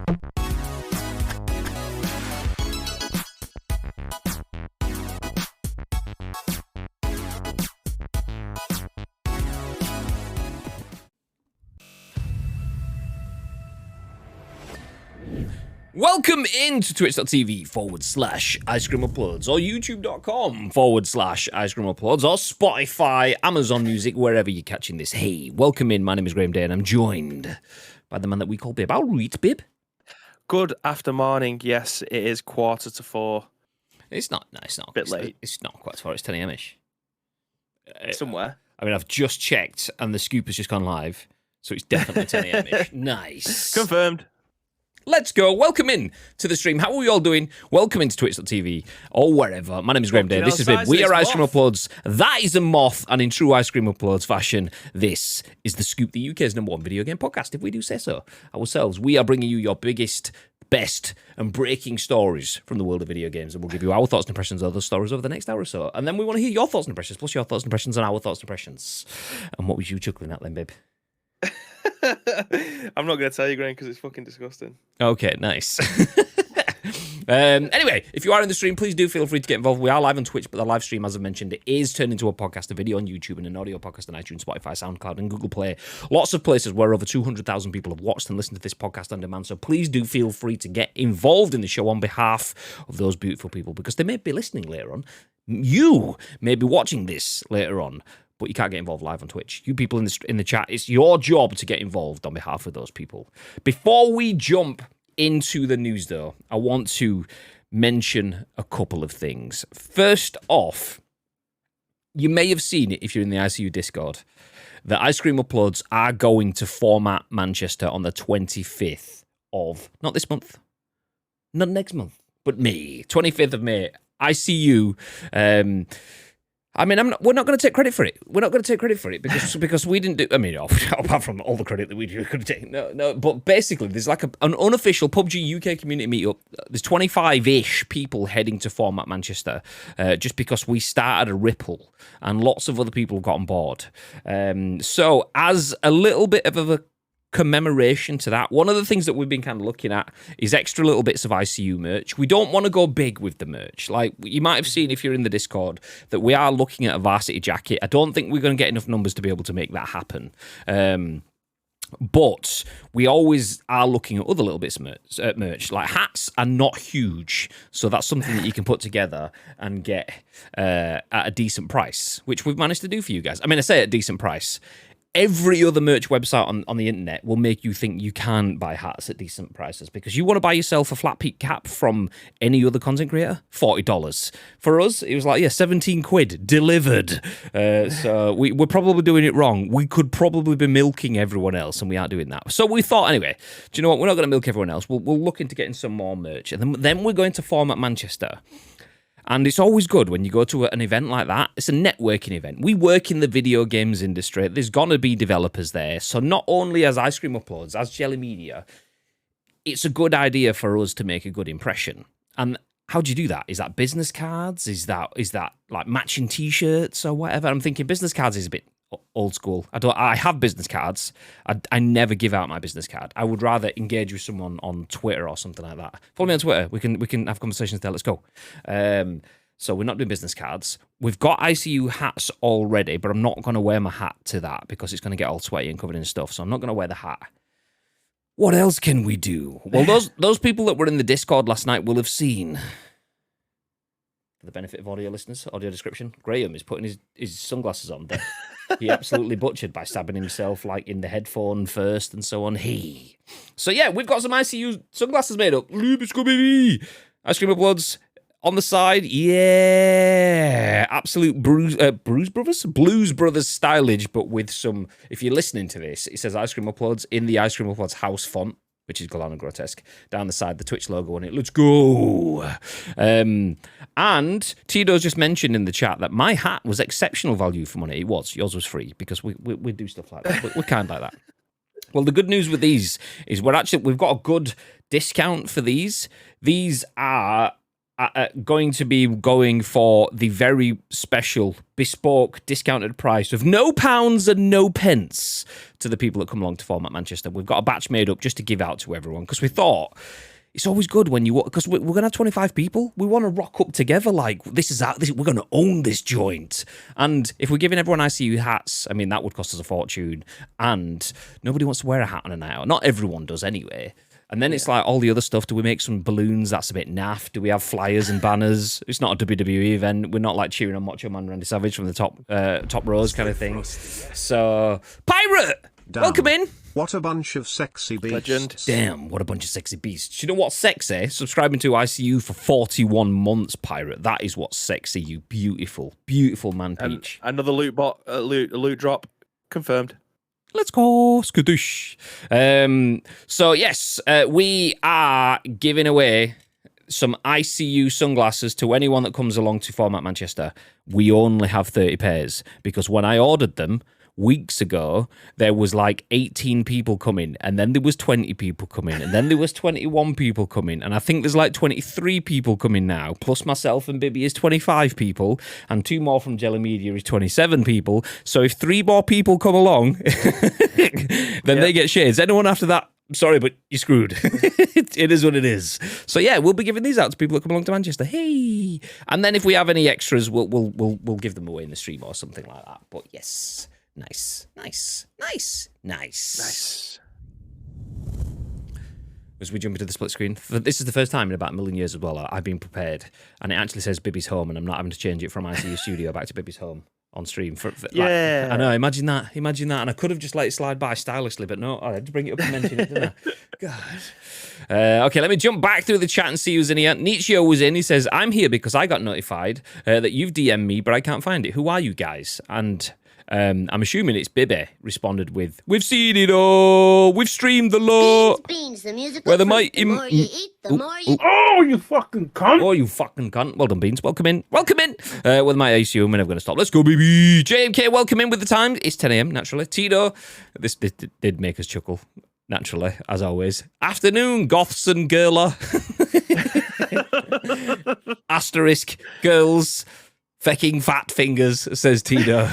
Welcome into twitch.tv/Ice Cream Uploads or youtube.com/Ice Cream Uploads or Spotify, Amazon Music, wherever you're catching this. Hey, welcome in. My name is Graham Day and I'm joined by the man that we call Bib. How read, Bib? Good after morning. Yes, it is 3:45. It's not. No, it's not. A bit late. It's not quite far. It's 10 a.m.ish. Somewhere. I mean, I've just checked and the scoop has just gone live, so it's definitely 10 a.m.ish. Nice. Confirmed. Let's go. Welcome in to the stream. How are we all doing? Welcome into twitch.tv or wherever. My name is Graham Day. This is Bib. We are Ice Cream Uploads. That is a moth. And in true Ice Cream Uploads fashion, this is The Scoop, the UK's #1 video game podcast, if we do say so ourselves. We are bringing you your biggest, best, and breaking stories from the world of video games. And we'll give you our thoughts and impressions of those stories over the next hour or so. And then we want to hear your thoughts and impressions, plus your thoughts and impressions and our thoughts and impressions. And what was you chuckling at then, Bib? I'm not going to tell you, Graham, because it's fucking disgusting. Okay, nice. Anyway, if you are in the stream, please do feel free to get involved. We are live on Twitch, but the live stream, as I mentioned, it is turned into a podcast, a video on YouTube, and an audio podcast on iTunes, Spotify, SoundCloud, and Google Play. Lots of places where over 200,000 people have watched and listened to this podcast on demand. So please do feel free to get involved in the show on behalf of those beautiful people, because they may be listening later on. You may be watching this later on, but you can't get involved live on Twitch. You people in the chat, it's your job to get involved on behalf of those people. Before we jump into the news, though, I want to mention a couple of things. First off, you may have seen it if you're in the ICU Discord, that Ice Cream Uploads are going to Format Manchester on the 25th of, not this month, not next month, but May, 25th of May. ICU, we're not going to take credit for it. We're not going to take credit for it because we didn't do. I mean, apart from all the credit that we could take. No. But basically, there's like an unofficial PUBG UK community meetup. There's 25-ish people heading to Format Manchester, just because we started a ripple and lots of other people have got on board. So as a little bit of a commemoration to that, one of the things that we've been kind of looking at is extra little bits of ICU merch. We don't want to go big with the merch. Like, you might have seen if you're in the Discord that we are looking at a varsity jacket. I don't think we're going to get enough numbers to be able to make that happen. But we always are looking at other little bits of merch. Like, hats are not huge, so that's something that you can put together and get at a decent price, which we've managed to do for you guys. I mean, I say at a decent price. Every other merch website on the internet will make you think you can buy hats at decent prices, because you want to buy yourself a flat peak cap from any other content creator, $40. For us, it was like, 17 quid delivered. So we're probably doing it wrong. We could probably be milking everyone else, and we aren't doing that. So we thought, anyway, do you know what? We're not going to milk everyone else. We'll look into getting some more merch. And then we're going to Format Manchester. And it's always good when you go to an event like that. It's a networking event. We work in the video games industry. There's going to be developers there. So not only as Ice Cream Uploads, as Jelly Media, it's a good idea for us to make a good impression. And how do you do that? Is that business cards? Is that like matching T-shirts or whatever? I'm thinking business cards is a bit old school. I have business cards. I never give out my business card. I would rather engage with someone on Twitter or something like that. Follow me on Twitter. We can have conversations there. Let's go. So we're not doing business cards. We've got ICU hats already, but I'm not going to wear my hat to that because it's going to get all sweaty and covered in stuff. So I'm not going to wear the hat. What else can we do? Well, those people that were in the Discord last night will have seen, for the benefit of audio listeners, audio description, Graham is putting his sunglasses on. He absolutely butchered by stabbing himself like in the headphone first and so on. So yeah, we've got some ICU sunglasses made up. Ice Cream Uploads on the side. Yeah, absolute Blues Brothers stylage, but with some. If you're listening to this, it says Ice Cream Uploads in the Ice Cream Uploads house font, which is Galana Grotesque, down the side, the Twitch logo on it. Let's go. And Tito's just mentioned in the chat that my hat was exceptional value for money. It was. Yours was free, because we do stuff like that. We're kind of like that. Well, the good news with these is we've got a good discount for these. These are going to be going for the very special, bespoke, discounted price of no pounds and no pence to the people that come along to Format Manchester. We've got a batch made up just to give out to everyone because we thought it's always good when you, because we're going to have 25 people. We want to rock up together like we're going to own this joint. And if we're giving everyone ICU hats, I mean, that would cost us a fortune. And nobody wants to wear a hat on a night out. Not everyone does anyway. And then it's like all the other stuff. Do we make some balloons? That's a bit naff. Do we have flyers and banners? It's not a WWE event. We're not like cheering on Macho Man Randy Savage from the top rows kind of thing. So, Pirate, Damn. welcome in. What a bunch of sexy beasts. Legend. Damn, what a bunch of sexy beasts. You know what's sexy? Subscribing to ICU for 41 months, Pirate. That is what's sexy, you beautiful, beautiful man peach. And another loot drop confirmed. Let's go, skadoosh. So, yes, we are giving away some ICU sunglasses to anyone that comes along to Format Manchester. We only have 30 pairs because when I ordered them weeks ago, there was like 18 people coming, and then there was 20 people coming, and then there was 21 people coming, and I think there's like 23 people coming now, plus myself and Bibby is 25 people, and 2 more from Jelly Media is 27 people. So if 3 more people come along, then they get shades. Anyone after that, sorry, but you're screwed. It is what it is. So yeah, we'll be giving these out to people that come along to Manchester. Hey, and then if we have any extras, we'll give them away in the stream or something like that. But yes. Nice. As we jump into the split screen, this is the first time in about a million years as well I've been prepared, and it actually says Bibby's home, and I'm not having to change it from ICU studio back to Bibby's home on stream. Yeah, I know. Imagine that, and I could have just let it slide by stylishly, but no, I had to bring it up and mention it, didn't I? God. Okay, let me jump back through the chat and see who's in here. Nietzsche was in. He says, "I'm here because I got notified that you've DM'd me, but I can't find it. Who are you guys?" And I'm assuming it's Bibby responded with, "We've seen it all. We've streamed the lot. Beans, the musical Where the fruit. might... The more you eat, the more you... Oh, you fucking cunt! Oh, you fucking cunt. Well done, Beans. Welcome in. With my ICU, we're never going to stop. Let's go, baby. JMK, welcome in with the time. It's 10 a.m, naturally. Tito, this did make us chuckle, naturally, as always. Afternoon, goths and girler. Asterisk, girls, fecking fat fingers, says Tito.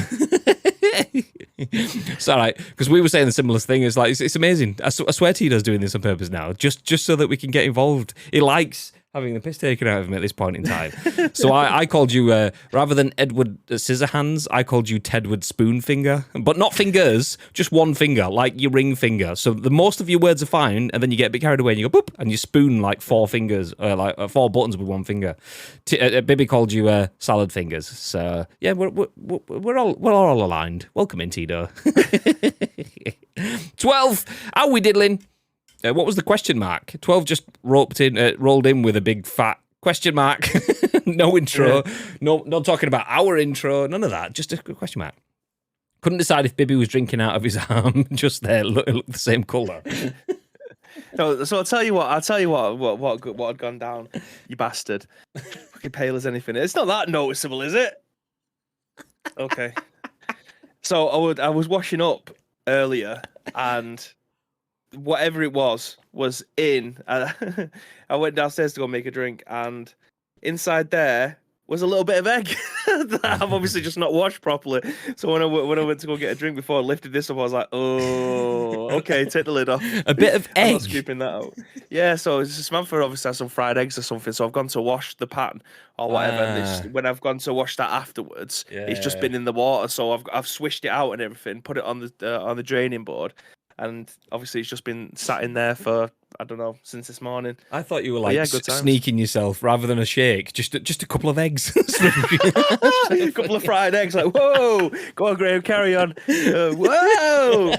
It's all right, because we were saying the similar thing. It's like it's amazing. I swear Tito's doing this on purpose now, just so that we can get involved. He likes having the piss taken out of him at this point in time. So I called you, rather than Edward Scissorhands, I called you Tedward Spoonfinger. But not fingers, just one finger, like your ring finger. So the most of your words are fine, and then you get a bit carried away and you go, boop, and you spoon like 4 fingers, like 4 buttons with one finger. Bibby called you salad fingers. So yeah, we're all aligned. Welcome in, Tito. 12, how we diddling? What was the question mark? 12 just rolled in with a big fat question mark. No intro. Yeah. No, not talking about our intro. None of that. Just a question mark. Couldn't decide if Bibby was drinking out of his arm. Just there, look the same colour. No, so I'll tell you what had gone down, you bastard. Fucking pale as anything. It's not that noticeable, is it? Okay. So I was washing up earlier, and whatever it was in. I went downstairs to go make a drink, and inside there was a little bit of egg that I've obviously just not washed properly. So when I went to go get a drink before I lifted this up, I was like, oh, okay, take the lid off. A bit of egg. I'm not scooping that out. Yeah, so it's just Samantha obviously has some fried eggs or something. So I've gone to wash the pan or whatever. And when I've gone to wash that afterwards, it's just been in the water. So I've swished it out and everything, put it on the draining board. And obviously, it's just been sat in there for, I don't know, since this morning. I thought you were like sneaking yourself rather than a shake. Just a couple of eggs. A couple of fried eggs. Like, whoa, go on, Graham, carry on. Whoa.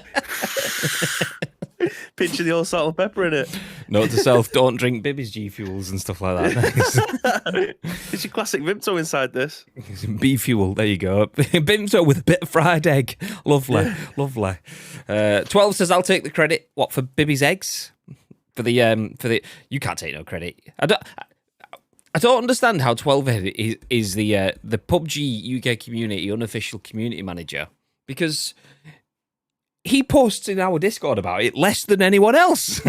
Pinch of the old salt and pepper in it. Note to self, don't drink Bibby's G Fuels and stuff like that. It's your classic Vimto inside this. B Fuel, there you go. Vimto with a bit of fried egg. Lovely, lovely. 12 says, I'll take the credit. What, for Bibby's eggs? For the you can't take no credit. I don't understand how 12 is the PUBG UK community unofficial community manager, because he posts in our Discord about it less than anyone else.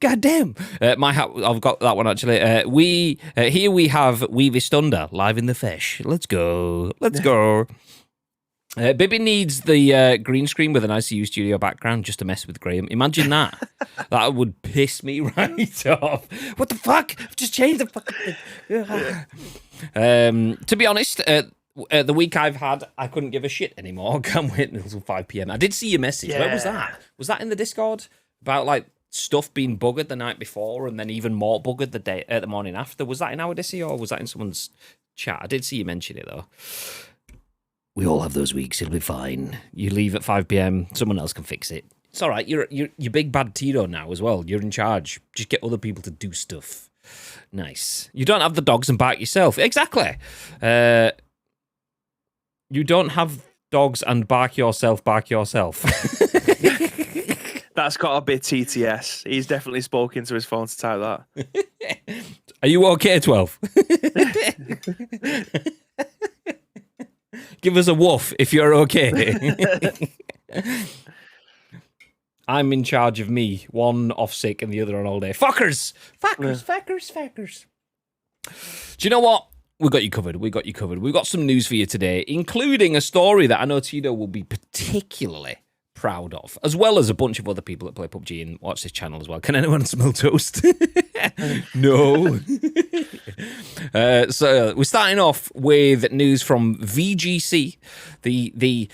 God damn. I've got that one actually. Here we have Weavis Thunder live in the fish. Let's go. Bibby needs the green screen with an ICU studio background just to mess with Graham. Imagine that. That would piss me right off. What the fuck? I've just changed the fucking thing. To be honest, the week I've had, I couldn't give a shit anymore. Can't wait until 5 p.m. I did see your message. Where was that? Was that in the Discord? About like stuff being buggered the night before and then even more buggered the morning after? Was that in our Discord or was that in someone's chat? I did see you mention it though. We all have those weeks. It'll be fine. You leave at 5 p.m. Someone else can fix it. It's all right. You're big bad Tito now as well. You're in charge. Just get other people to do stuff. Nice. You don't have the dogs and bark yourself. Exactly. You don't have dogs and bark yourself. That's got a bit TTS. He's definitely spoken to his phone to type that. Are you okay, 12? Give us a woof if you're okay. I'm in charge of me. One off sick and the other on all day. Fuckers! Do you know what? We got you covered. We've got some news for you today, including a story that I know Tito will be particularly proud of, as well as a bunch of other people that play PUBG and watch this channel as well. Can anyone smell toast? No. So we're starting off with news from VGC, the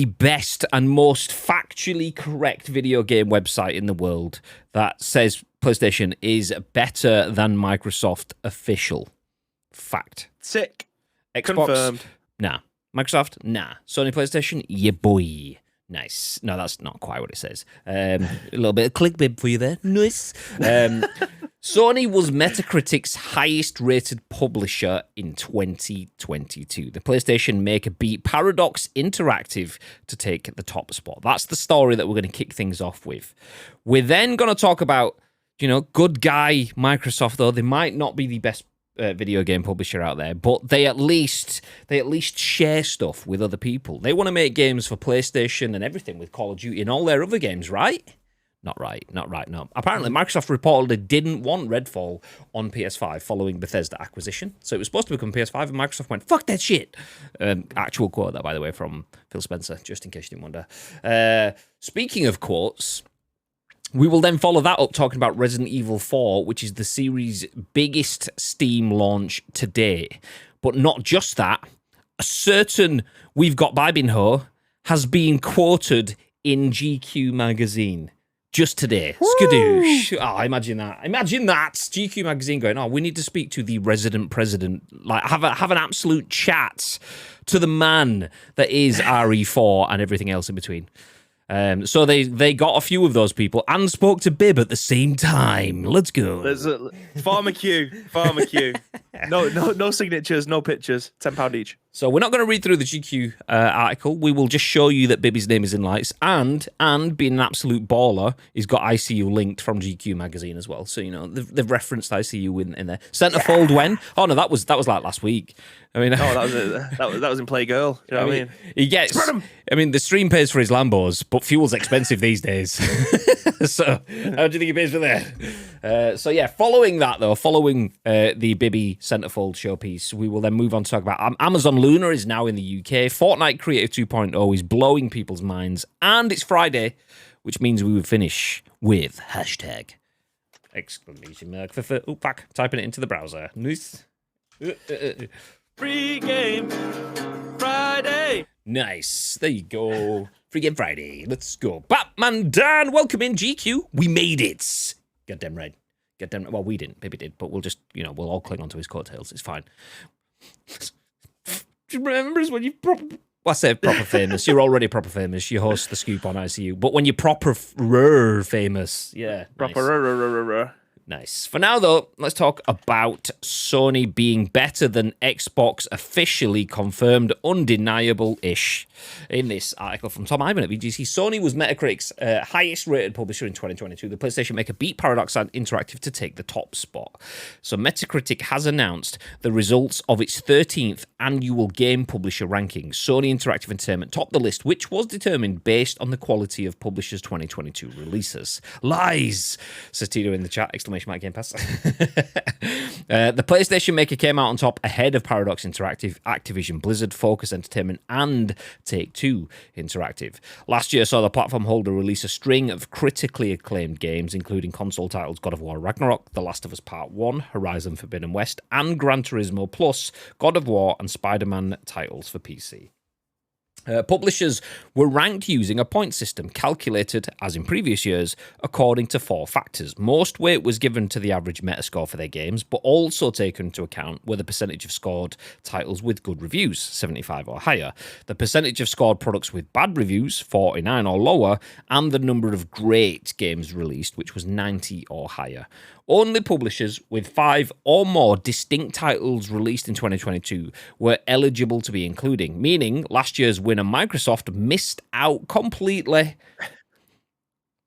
best and most factually correct video game website in the world that says PlayStation is better than Microsoft official. Fact. Sick. Xbox? Confirmed. Nah. Microsoft? Nah. Sony PlayStation? Yeah, boy. Nice. No, that's not quite what it says. A little bit of clickbait for you there. Nice. Sony was Metacritic's highest rated publisher in 2022. The PlayStation maker beat Paradox Interactive to take the top spot. That's the story that we're going to kick things off with. We're then going to talk about, good guy Microsoft, though. They might not be the best video game publisher out there, but they at least share stuff with other people. They want to make games for PlayStation and everything with Call of Duty and all their other games, right? Not right, no. Apparently, Microsoft reportedly didn't want Redfall on PS5 following Bethesda acquisition, so it was supposed to become PS5, and Microsoft went, fuck that shit. Actual quote, that, by the way, from Phil Spencer, just in case you didn't wonder. Speaking of quotes, we will then follow that up talking about Resident Evil 4, which is the series' biggest Steam launch to date. But not just that, a certain We've Got Babinho has been quoted in GQ magazine just today. Skadoosh. Oh, imagine that. GQ magazine going, we need to speak to the resident president. Like, have an absolute chat to the man that is RE4 and everything else in between. So they got a few of those people and spoke to Bib at the same time. Let's go. There's a farmer queue. No signatures, no pictures. £10 each. So we're not going to read through the GQ article. We will just show you that Bibby's name is in lights, and being an absolute baller, he's got ICU linked from GQ magazine as well. So they've referenced ICU in there. Centerfold when? Oh no, that was like last week. I mean, that was in Playgirl. You know what I mean? He gets. I mean, the stream pays for his Lambos, but fuel's expensive these days. So how do you think he pays for that? So yeah, following the Bibby Centerfold showpiece, we will then move on to talk about Amazon Luna is now in the UK. Fortnite Creative 2.0 is blowing people's minds, and it's Friday, which means we would finish with hashtag exclamation mark for typing it into the browser. Nice. Free game Friday. Nice. There you go. Free game Friday. Let's go. Batman Dan, welcome in GQ. We made it. Goddamn right. Well, we didn't. Maybe did, but we'll just, we'll all cling onto his coattails. It's fine. Remembers when you proper famous. You're already proper famous. You host the Scoop on ICU. But when you're proper famous, yeah. Proper Nice. For now, though, let's talk about Sony being better than Xbox, officially confirmed, undeniable-ish. In this article from Tom Ivan at VGC, Sony was Metacritic's highest-rated publisher in 2022. The PlayStation maker beat Paradox Interactive to take the top spot. So Metacritic has announced the results of its 13th annual game publisher rankings. Sony Interactive Entertainment topped the list, which was determined based on the quality of publishers' 2022 releases. Lies, says Tito in the chat, exclamation mark Game Pass. The PlayStation maker came out on top ahead of Paradox Interactive, Activision Blizzard, Focus Entertainment, and Take-Two Interactive. Last year saw the platform holder release a string of critically acclaimed games, including console titles God of War Ragnarok, The Last of Us Part 1, Horizon Forbidden West, and Gran Turismo Plus, God of War, and Spider-Man titles for PC. Publishers were ranked using a point system calculated, as in previous years, according to 4 factors. Most weight was given to the average Metascore for their games, but also taken into account were the percentage of scored titles with good reviews, 75 or higher, the percentage of scored products with bad reviews, 49 or lower, and the number of great games released, which was 90 or higher. Only publishers with 5 or more distinct titles released in 2022 were eligible to be included, meaning last year's winner Microsoft missed out completely.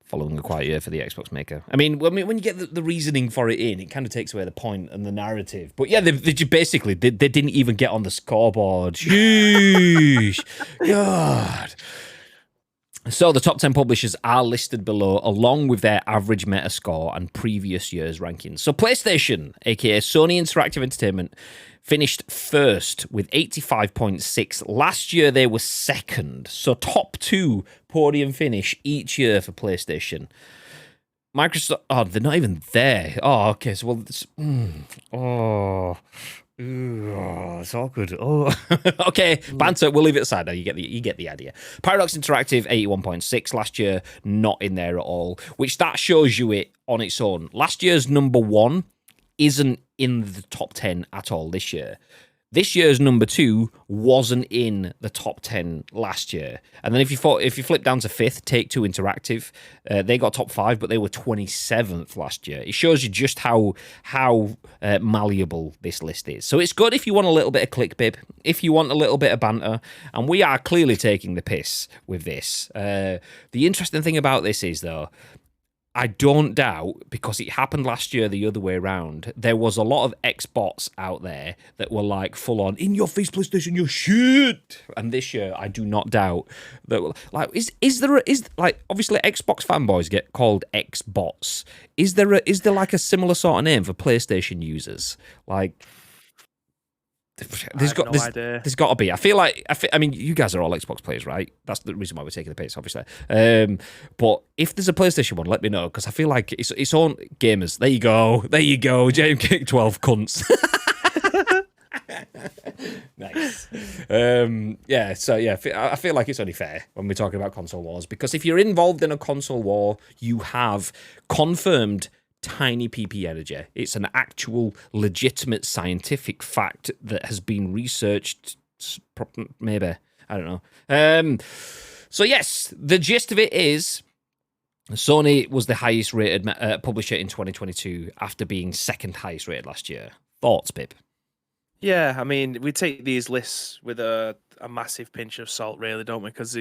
Following a quiet year for the Xbox maker. I mean, when you get the reasoning for it in, it kind of takes away the point and the narrative. But yeah, they basically didn't even get on the scoreboard. Sheesh. God. So the top 10 publishers are listed below, along with their average Metascore and previous year's rankings. So PlayStation, aka Sony Interactive Entertainment, finished first with 85.6. Last year they were second. So top 2 podium finish each year for PlayStation. Microsoft, oh, they're not even there. Oh, okay. So it's awkward. Oh, okay. Banter. We'll leave it aside. Now you get the idea. Paradox Interactive 81.6 last year, not in there at all. Which that shows you it on its own. Last year's number 1 isn't in the top 10 at all this year. This year's number 2 wasn't in the top 10 last year. And then if you flip down to 5th, Take-Two Interactive, they got top 5, but they were 27th last year. It shows you just how malleable this list is. So it's good if you want a little bit of clickbait, if you want a little bit of banter, and we are clearly taking the piss with this. The interesting thing about this is, though, I don't doubt, because it happened last year the other way around, there was a lot of Xbots out there that were like full on, in your face PlayStation, you're shit. And this year, I do not doubt that, like, is like, obviously Xbox fanboys get called Xbots. Is there like a similar sort of name for PlayStation users? Like, there's got to be. I mean, you guys are all Xbox players, right? That's the reason why we're taking the piss, obviously. But if there's a PlayStation one, let me know, because I feel like it's on gamers. There you go. James Kick 12 cunts. Nice. I feel like it's only fair when we're talking about console wars, because if you're involved in a console war, you have confirmed tiny PP energy. It's an actual legitimate scientific fact that has been researched, maybe, I don't know. So yes, the gist of it is Sony was the highest rated publisher in 2022 after being second highest rated last year. Thoughts, Pip? Yeah, I mean, we take these lists with a massive pinch of salt, really, don't we? Because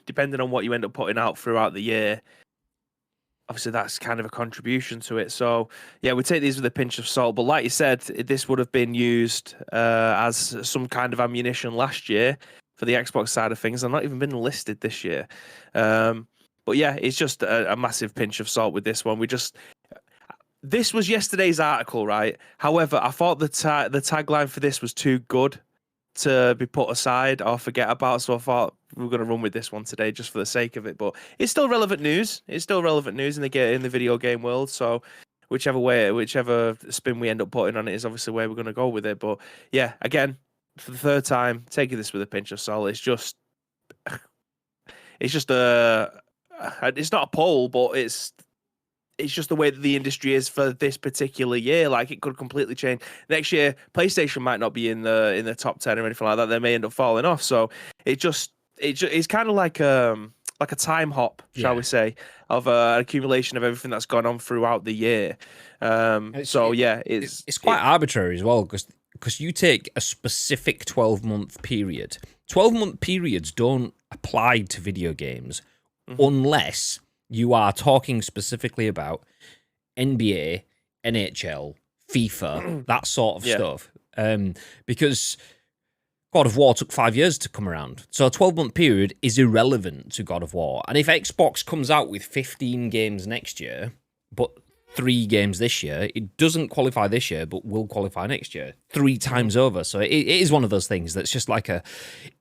depending on what you end up putting out throughout the year, obviously that's kind of a contribution to it. So yeah, we take these with a pinch of salt. But like you said, this would have been used as some kind of ammunition last year for the Xbox side of things. They've not even been listed this year. But yeah, it's just a massive pinch of salt with this one. This was yesterday's article, right? However, I thought the tagline for this was too good to be put aside or forget about, so I thought we were going to run with this one today just for the sake of it. But it's still relevant news. It's still relevant news in the video game world. So whichever spin we end up putting on it is obviously where we're going to go with it. But yeah, again, for the third time, taking this with a pinch of salt. It's not a poll, but it's just the way that the industry is for this particular year. Like, it could completely change next year. PlayStation might not be in the top 10 or anything like that. They may end up falling off. So it's kind of like a like a time hop, shall we say, of an accumulation of everything that's gone on throughout the year. It's quite arbitrary as well because you take a specific 12-month period. 12-month periods don't apply to video games unless you are talking specifically about NBA, NHL, FIFA, that sort of stuff. Because God of War took 5 years to come around. So a 12-month period is irrelevant to God of War. And if Xbox comes out with 15 games next year, but 3 games this year, it doesn't qualify this year, but will qualify next year 3 times over. So it is one of those things that's just like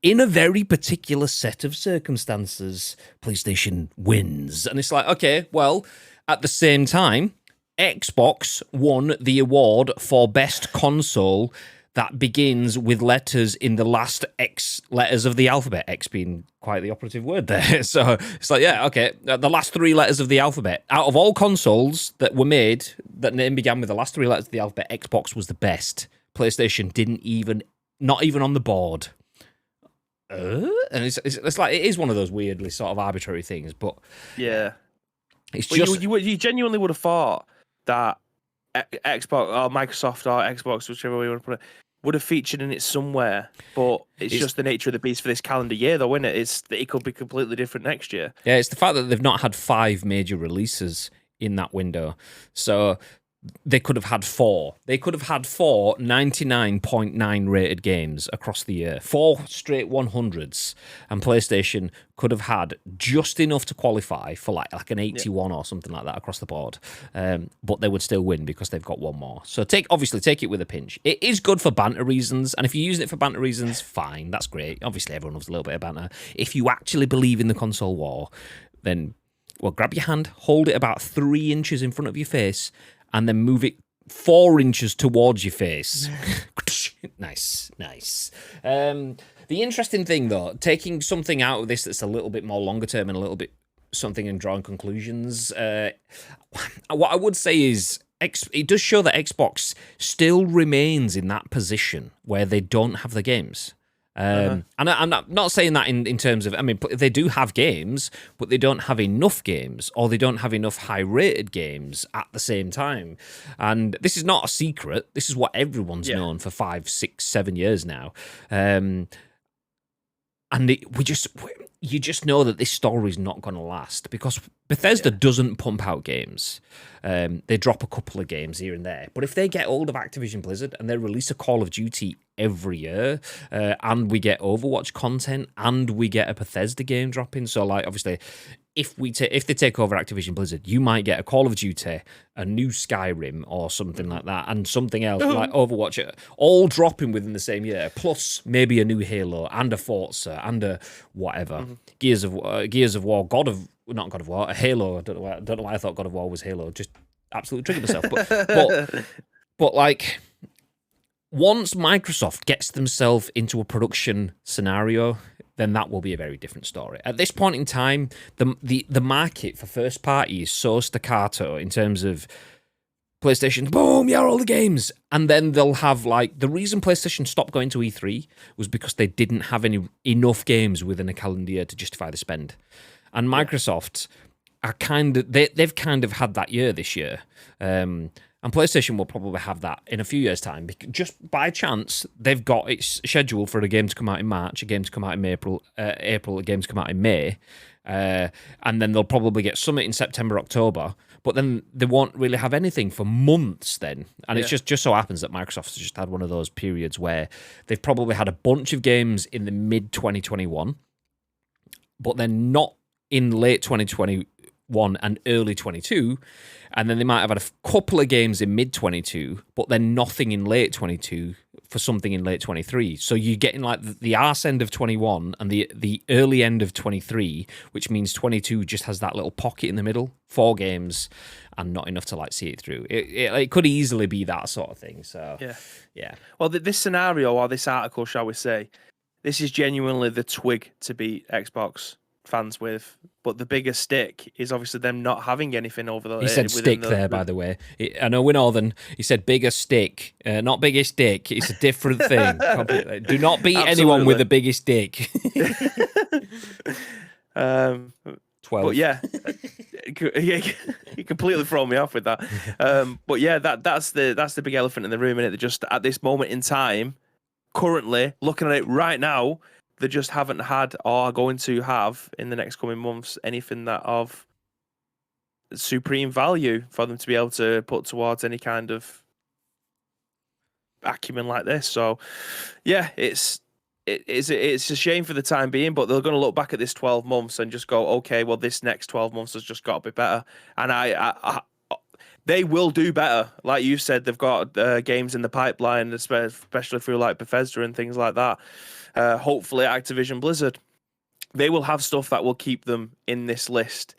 in a very particular set of circumstances, PlayStation wins. And it's like, okay, well, at the same time, Xbox won the award for best console that begins with letters in the last X letters of the alphabet, X being quite the operative word there. So it's like, yeah, okay, the last 3 letters of the alphabet. Out of all consoles that were made, that name began with the last 3 letters of the alphabet, Xbox was the best. PlayStation not even on the board. And it's like, it is one of those weirdly sort of arbitrary things, but... Yeah. It's well, just... You genuinely would have thought that Xbox or Microsoft or Xbox, whichever way you want to put it, would have featured in it somewhere, but it's just the nature of the beast for this calendar year, though, isn't it? It could be completely different next year. Yeah, it's the fact that they've not had 5 major releases in that window. So they could have had 4. They could have had 4 99.9 rated games across the year. 4 straight 100s. And PlayStation could have had just enough to qualify for like an 81 or something like that across the board. But they would still win because they've got 1 more. So obviously take it with a pinch. It is good for banter reasons. And if you're using it for banter reasons, fine. That's great. Obviously everyone loves a little bit of banter. If you actually believe in the console war, then, well, grab your hand, hold it about 3 inches in front of your face, and then move it 4 inches towards your face. Nice. The interesting thing, though, taking something out of this that's a little bit more longer term and a little bit something and drawing conclusions, what I would say is it does show that Xbox still remains in that position where they don't have the games. And I'm not saying that in terms of, I mean, they do have games, but they don't have enough games, or they don't have enough high-rated games at the same time. And this is not a secret. This is what everyone's known for 5, 6, 7 years now. And you just know that this story is not going to last because Bethesda doesn't pump out games. They drop a couple of games here and there. But if they get hold of Activision Blizzard and they release a Call of Duty every year, and we get Overwatch content, and we get a Bethesda game dropping, so like obviously, if they take over Activision Blizzard, you might get a Call of Duty, a new Skyrim, or something like that, and something else like Overwatch, all dropping within the same year. Plus maybe a new Halo and a Forza and a whatever, Gears of War, not God of War, a Halo. I don't know why I thought God of War was Halo. Just absolutely triggered myself. But like, once Microsoft gets themselves into a production scenario, then that will be a very different story. At this point in time, the market for first party is so staccato in terms of PlayStation, boom, yeah, all the games. And then they'll have, like, the reason PlayStation stopped going to E3 was because they didn't have enough games within a calendar year to justify the spend. And Microsoft are they've kind of had that year this year. And PlayStation will probably have that in a few years' time. Just by chance, they've got its schedule for a game to come out in March, a game to come out in April, a game to come out in May, and then they'll probably get Summit in September, October, but then they won't really have anything for months then. And it's just so happens that Microsoft's just had one of those periods where they've probably had a bunch of games in the mid-2021, but then not in late 2021 and early 22, and then they might have had a couple of games in mid-22, but then nothing in late 22 for something in late 23. So you're getting like the arse end of 21 and the early end of 23, which means 22 just has that little pocket in the middle, 4 games, and not enough to like see it through. It could easily be that sort of thing. So yeah. Well, this scenario or this article, shall we say, this is genuinely the twig to beat Xbox fans with, but the bigger stick is obviously them not having anything over the. He said stick there, by the way. I know we're northern. He said bigger stick, not biggest dick. It's a different thing completely. Do not beat anyone with the biggest dick. Um, 12. but yeah, you completely throw me off with that. But yeah, that's the big elephant in the room, and it just at this moment in time, currently looking at it right now, they just haven't had or are going to have in the next coming months anything that of supreme value for them to be able to put towards any kind of acumen like this. So yeah, it's a shame for the time being, but they're going to look back at this 12 months and just go, okay, well, this next 12 months has just got to be better. And they will do better. Like you said, they've got games in the pipeline, especially through like Bethesda and things like that. Hopefully Activision Blizzard, they will have stuff that will keep them in this list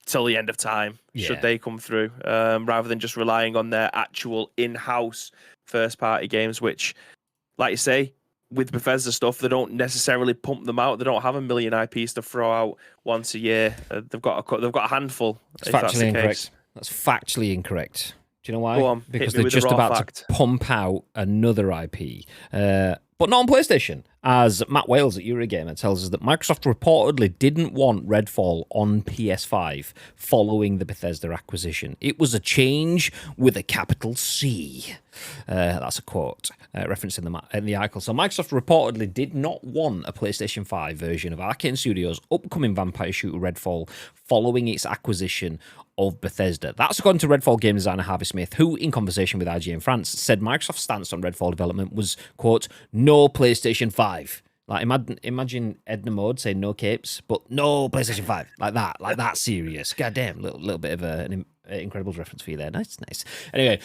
till the end of time, should they come through, rather than just relying on their actual in-house first-party games, which, like you say, with Bethesda stuff, they don't necessarily pump them out. They don't have a million IPs to throw out once a year. They've got a handful. It's factually incorrect. That's factually incorrect. Do you know why? Go on, because they're just about to pump out another IP. But not on PlayStation, as Matt Wales at Eurogamer tells us that Microsoft reportedly didn't want Redfall on PS5 following the Bethesda acquisition. It was a change with a capital C. That's a quote referencing the article. So Microsoft reportedly did not want a PlayStation 5 version of Arcane Studios' upcoming vampire shooter Redfall following its acquisition of Bethesda. That's according to Redfall game designer Harvey Smith, who, in conversation with IGN France, said Microsoft's stance on Redfall development was, quote, no PlayStation 5. Like, imagine Edna Mode saying no capes, but no PlayStation 5. Like that serious. Goddamn, little bit of an Incredibles reference for you there. Nice. Anyway,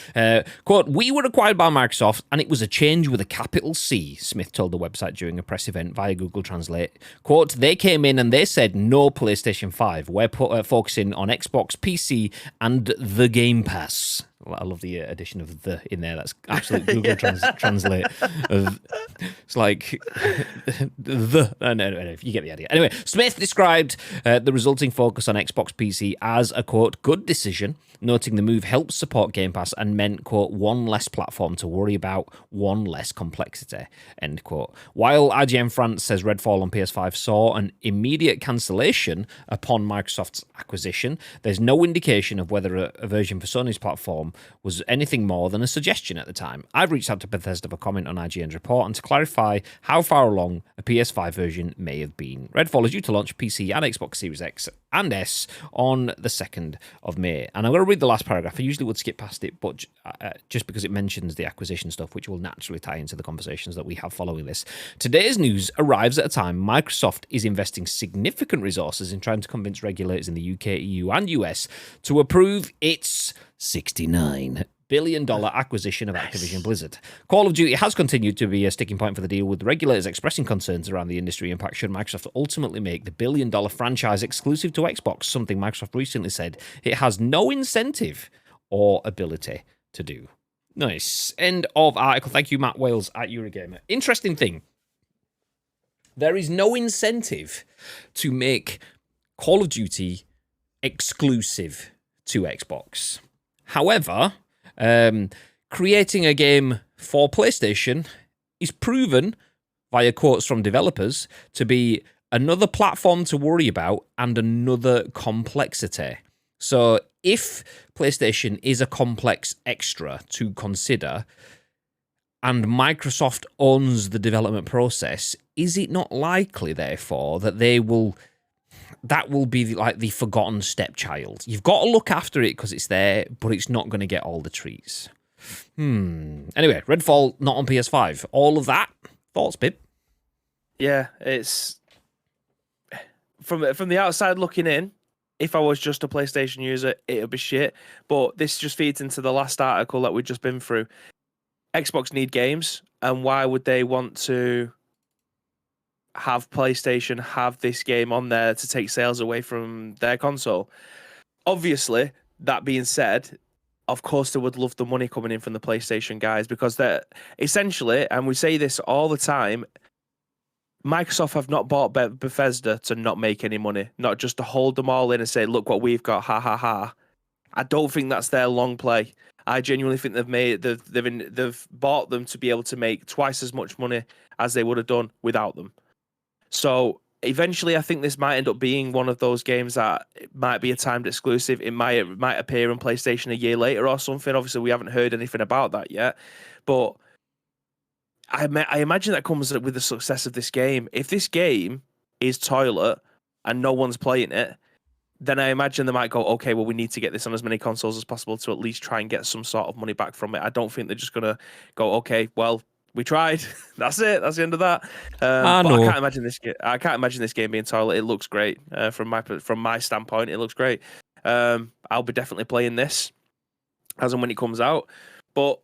quote, we were acquired by Microsoft and it was a change with a capital C, Smith told the website during a press event via Google Translate. Quote, they came in and they said no PlayStation 5. We're focusing on Xbox, PC, and the Game Pass. I love the addition of the in there. That's absolute Google Translate. It's like no, you get the idea. Anyway, Smith described the resulting focus on Xbox PC as a, quote, good decision, noting the move helps support Game Pass and meant, quote, one less platform to worry about, one less complexity, end quote. While IGN France says Redfall on PS5 saw an immediate cancellation upon Microsoft's acquisition, there's no indication of whether a version for Sony's platform was anything more than a suggestion at the time. I've reached out to Bethesda for comment on IGN's report and to clarify how far along a PS5 version may have been. Redfall is due to launch PC and Xbox Series X and S on the 2nd of May. And I'm going to read the last paragraph. I usually would skip past it, but just because it mentions the acquisition stuff, which will naturally tie into the conversations that we have following this. Today's news arrives at a time Microsoft is investing significant resources in trying to convince regulators in the UK, EU, and US to approve its $69 billion acquisition of Activision Blizzard. Call of Duty has continued to be a sticking point for the deal, with regulators expressing concerns around the industry impact should Microsoft ultimately make the billion-dollar franchise exclusive to Xbox, something Microsoft recently said it has no incentive or ability to do. Nice. End of article. Thank you, Matt Wales at Eurogamer. Interesting thing. There is no incentive to make Call of Duty exclusive to Xbox. However, creating a game for PlayStation is proven, via quotes from developers, to be another platform to worry about and another complexity. So if PlayStation is a complex extra to consider and Microsoft owns the development process, is it not likely, therefore, that that will be like the forgotten stepchild? You've got to look after it because it's there, but it's not going to get all the treats. Anyway, Redfall not on PS5. All of that. Thoughts, Bib? Yeah, it's from the outside looking in. If I was just a PlayStation user, it would be shit. But this just feeds into the last article that we've just been through. Xbox need games, and why would they want to have PlayStation have this game on there to take sales away from their console? Obviously, that being said, of course they would love the money coming in from the PlayStation guys, because they're essentially, and we say this all the time, Microsoft have not bought Bethesda to not make any money, not just to hold them all in and say, look what we've got, ha ha ha. I don't think that's their long play. I genuinely think they've bought them to be able to make twice as much money as they would have done without them. So eventually, I think this might end up being one of those games that it might be a timed exclusive. It might appear on PlayStation a year later or something. Obviously, we haven't heard anything about that yet. But I imagine that comes with the success of this game. If this game is toilet and no one's playing it, then I imagine they might go, okay, well, we need to get this on as many consoles as possible to at least try and get some sort of money back from it. I don't think they're just going to go, okay, well, we tried. That's it. That's the end of that. But I can't imagine this. I can't imagine this game being toilet. It looks great from my standpoint. It looks great. I'll be definitely playing this as and when it comes out. But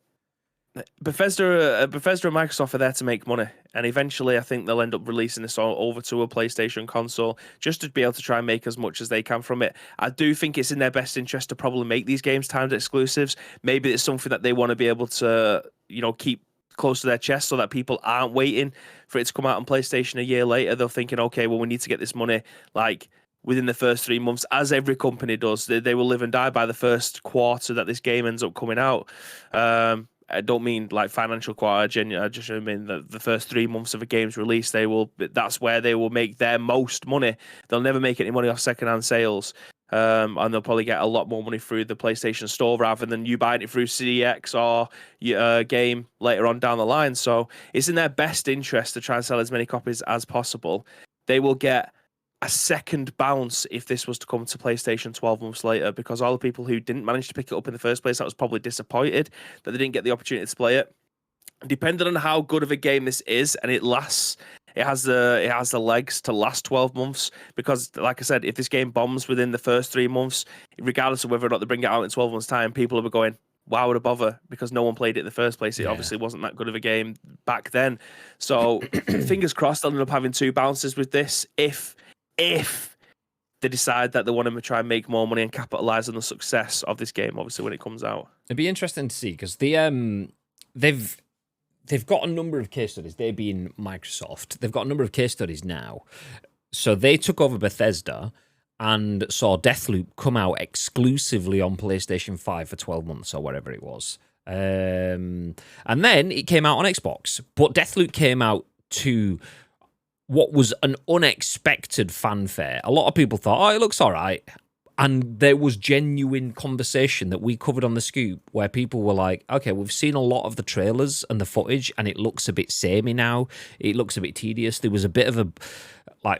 Bethesda and Microsoft are there to make money, and eventually I think they'll end up releasing this all over to a PlayStation console just to be able to try and make as much as they can from it. I do think it's in their best interest to probably make these games timed exclusives. Maybe it's something that they want to be able to, keep close to their chest so that people aren't waiting for it to come out on PlayStation a year later. They're thinking, okay, well, we need to get this money within the first 3 months, as every company does. They will live and die by the first quarter that this game ends up coming out. I don't mean financial quarter. I just mean the first 3 months of a game's release. That's where they will make their most money. They'll never make any money off secondhand sales, and they'll probably get a lot more money through the PlayStation Store rather than you buying it through CX or your game later on down the line. So it's in their best interest to try and sell as many copies as possible. They will get a second bounce if this was to come to PlayStation 12 months later, because all the people who didn't manage to pick it up in the first place, that was probably disappointed that they didn't get the opportunity to play it. Depending on how good of a game this is, and it has the legs to last 12 months, because like I said, if this game bombs within the first 3 months, regardless of whether or not they bring it out in 12 months time, people will be going, why would I bother? Because no one played it in the first place. It obviously wasn't that good of a game back then. So fingers crossed they'll end up having 2 bounces with this if they decide that they want to try and make more money and capitalize on the success of this game, obviously, when it comes out. It'd be interesting to see, because they've got a number of case studies. They being Microsoft, they've got a number of case studies now. So they took over Bethesda and saw Deathloop come out exclusively on PlayStation 5 for 12 months or whatever it was. And then it came out on Xbox. But Deathloop came out to what was an unexpected fanfare. A lot of people thought, oh, it looks all right. And there was genuine conversation that we covered on the Scoop where people were like, okay, we've seen a lot of the trailers and the footage and it looks a bit samey now. It looks a bit tedious. There was a bit of a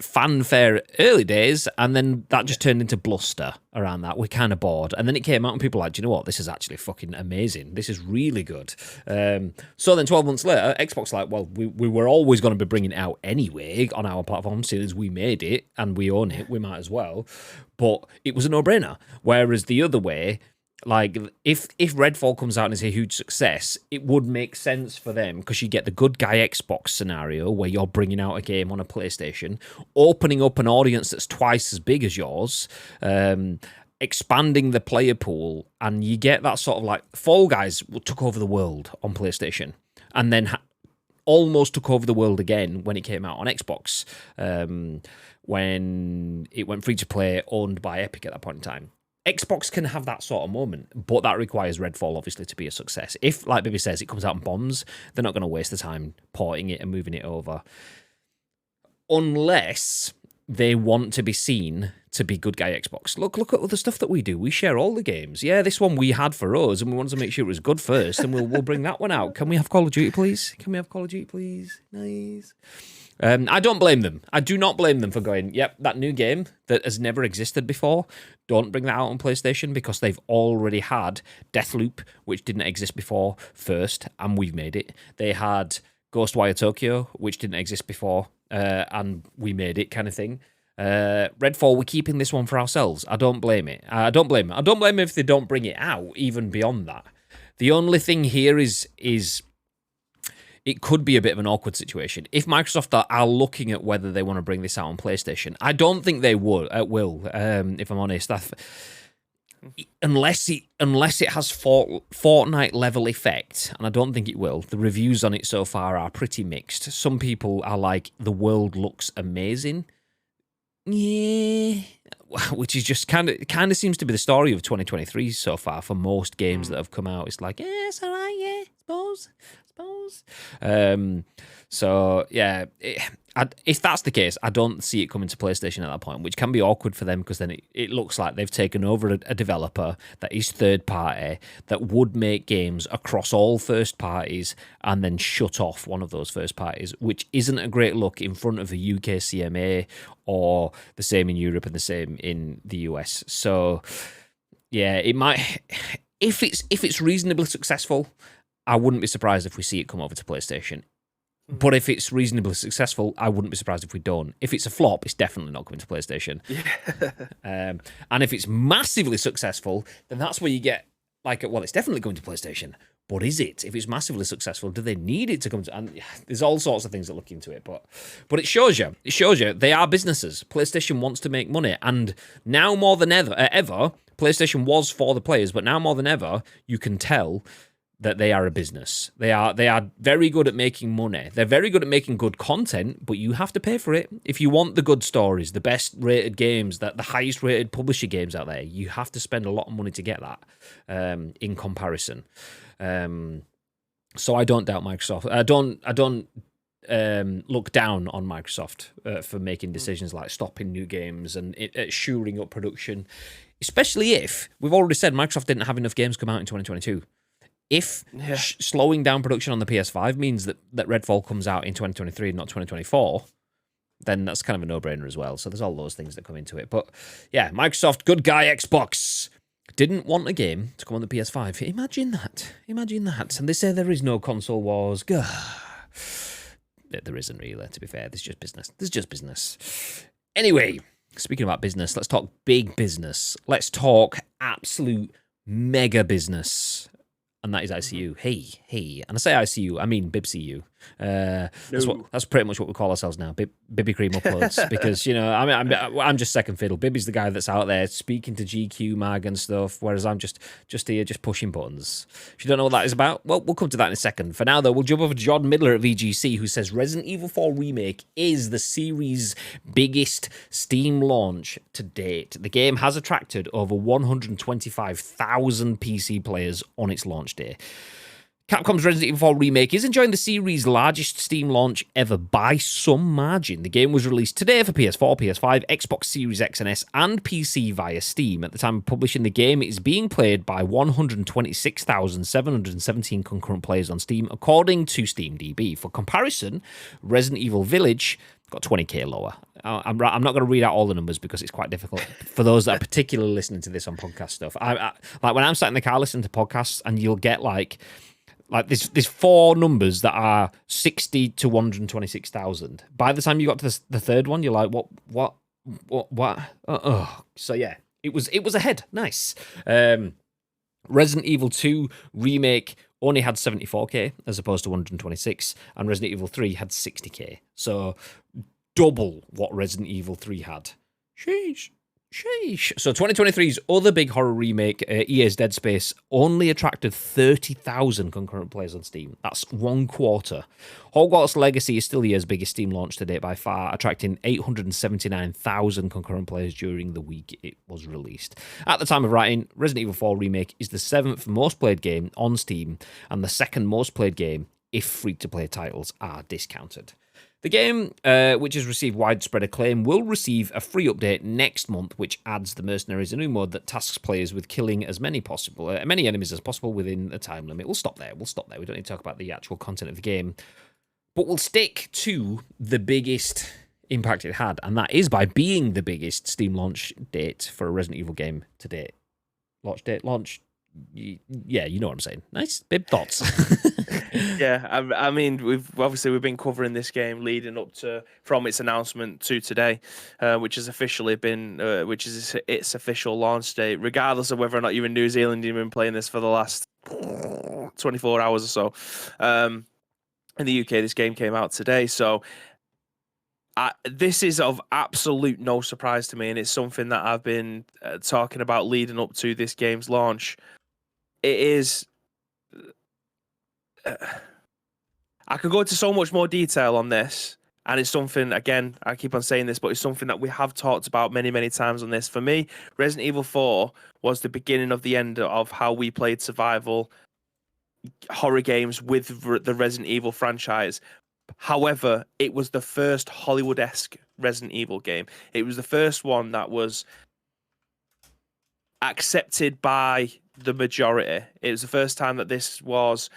fanfare early days, and then that just turned into bluster around that. We're kind of bored. And then it came out and people were like, do you know what? This is actually fucking amazing. This is really good. So then 12 months later, Xbox like, well, we were always going to be bringing it out anyway on our platform, seeing as we made it and we own it, we might as well. But it was a no-brainer. Whereas the other way, if Redfall comes out and is a huge success, it would make sense for them, because you get the good guy Xbox scenario where you're bringing out a game on a PlayStation, opening up an audience that's twice as big as yours, expanding the player pool, and you get that sort of Fall Guys took over the world on PlayStation, and then almost took over the world again when it came out on Xbox, when it went free to play, owned by Epic at that point in time. Xbox can have that sort of moment, but that requires Redfall, obviously, to be a success. If, like Bibi says, it comes out and bombs, they're not going to waste the time porting it and moving it over. Unless they want to be seen to be good guy Xbox. Look at all the stuff that we do. We share all the games. Yeah, this one we had for us, and we wanted to make sure it was good first, and we'll bring that one out. Can we have Call of Duty, please? Can we have Call of Duty, please? Nice. I don't blame them. I do not blame them for going, yep, that new game that has never existed before, don't bring that out on PlayStation, because they've already had Deathloop, which didn't exist before, first, and we've made it. They had Ghostwire Tokyo, which didn't exist before, and we made it, kind of thing. Redfall, we're keeping this one for ourselves. I don't blame it. I don't blame them if they don't bring it out, even beyond that. The only thing here is it could be a bit of an awkward situation. If Microsoft are looking at whether they want to bring this out on PlayStation, I don't think they will, if I'm honest. Unless it has Fortnite level effect, and I don't think it will. The reviews on it so far are pretty mixed. Some people are like, the world looks amazing. Yeah, which is just kind of seems to be the story of 2023 so far for most games that have come out. It's like, yeah, it's all right, yeah, suppose. So yeah, if that's the case, I don't see it coming to PlayStation at that point, which can be awkward for them because then it looks like they've taken over a developer that is third party that would make games across all first parties and then shut off one of those first parties, which isn't a great look in front of the UK CMA or the same in Europe and the same in the US. So yeah, it might, if it's reasonably successful, I wouldn't be surprised if we see it come over to PlayStation. But if it's reasonably successful, I wouldn't be surprised if we don't. If it's a flop, it's definitely not coming to PlayStation. Yeah. And if it's massively successful, then that's where you get like, well, it's definitely going to PlayStation. But is it? If it's massively successful, do they need it to come to? And there's all sorts of things that look into it. But it shows you. It shows you they are businesses. PlayStation wants to make money, and now more than ever, PlayStation was for the players, but now more than ever, you can tell that they are a business. They are very good at making money. They're very good at making good content, but you have to pay for it. If you want the good stories, the best rated games, the highest rated publisher games out there, you have to spend a lot of money to get that in comparison. So I don't doubt Microsoft. I don't look down on Microsoft for making decisions like stopping new games and shoring up production, especially if we've already said Microsoft didn't have enough games come out in 2022. If slowing down production on the PS5 means that Redfall comes out in 2023 and not 2024, then that's kind of a no-brainer as well. So there's all those things that come into it. But yeah, Microsoft, good guy Xbox, didn't want a game to come on the PS5. Imagine that. And they say there is no console wars. Gah. There isn't really, to be fair. There's just business. Anyway, speaking about business, let's talk big business. Let's talk absolute mega business. And that is ICU. Hey. And I say ICU, I mean BibCU. That's pretty much what we call ourselves now, Bibby Cream Uploads. Because, I'm just second fiddle. Bibby's the guy that's out there speaking to GQ Mag and stuff, whereas I'm just here, just pushing buttons. If you don't know what that is about, well, we'll come to that in a second. For now, though, we'll jump over to John Midler at VGC, who says Resident Evil 4 Remake is the series' biggest Steam launch to date. The game has attracted over 125,000 PC players on its launch day. Capcom's Resident Evil 4 Remake is enjoying the series' largest Steam launch ever by some margin. The game was released today for PS4, PS5, Xbox Series X and S, and PC via Steam. At the time of publishing the game, it is being played by 126,717 concurrent players on Steam, according to SteamDB. For comparison, Resident Evil Village got 20k lower. I'm not going to read out all the numbers because it's quite difficult for those that are particularly listening to this on podcast stuff. I like when I'm sat in the car listening to podcasts, and you'll get like there's four numbers that are 60 to 126,000. By the time you got to the third one, you're like, what? So yeah, it was ahead. Nice. Resident Evil 2 Remake only had 74k as opposed to 126, and Resident Evil 3 had 60k. So double what Resident Evil 3 had. Sheesh. So 2023's other big horror remake, EA's Dead Space, only attracted 30,000 concurrent players on Steam. That's 1/4. Hogwarts Legacy is still EA's biggest Steam launch to date by far, attracting 879,000 concurrent players during the week it was released. At the time of writing, Resident Evil 4 Remake is the 7th most played game on Steam and the 2nd most played game if free-to-play titles are discounted. The game, which has received widespread acclaim, will receive a free update next month, which adds the Mercenaries, a new mode that tasks players with killing as many enemies as possible within a time limit. We'll stop there. We don't need to talk about the actual content of the game. But we'll stick to the biggest impact it had, and that is by being the biggest Steam launch date for a Resident Evil game to date. Launch. Yeah, you know what I'm saying. Nice. Bib thoughts. Yeah, I mean, we've been covering this game leading up to from its announcement to today, which has officially been which is its official launch date, regardless of whether or not you're in New Zealand. You've been playing this for the last 24 hours or so. In the UK, this game came out today, so this is of absolute no surprise to me, and it's something that I've been talking about leading up to this game's launch. It is. I could go into so much more detail on this, And it's something, again, I keep on saying this, but it's something that we have talked about many, many times on this. For me, Resident Evil 4 was the beginning of the end of how we played survival horror games with the Resident Evil franchise. However, it was the first Hollywood-esque Resident Evil game. It was the first one that was accepted by the majority. It was the first time that this was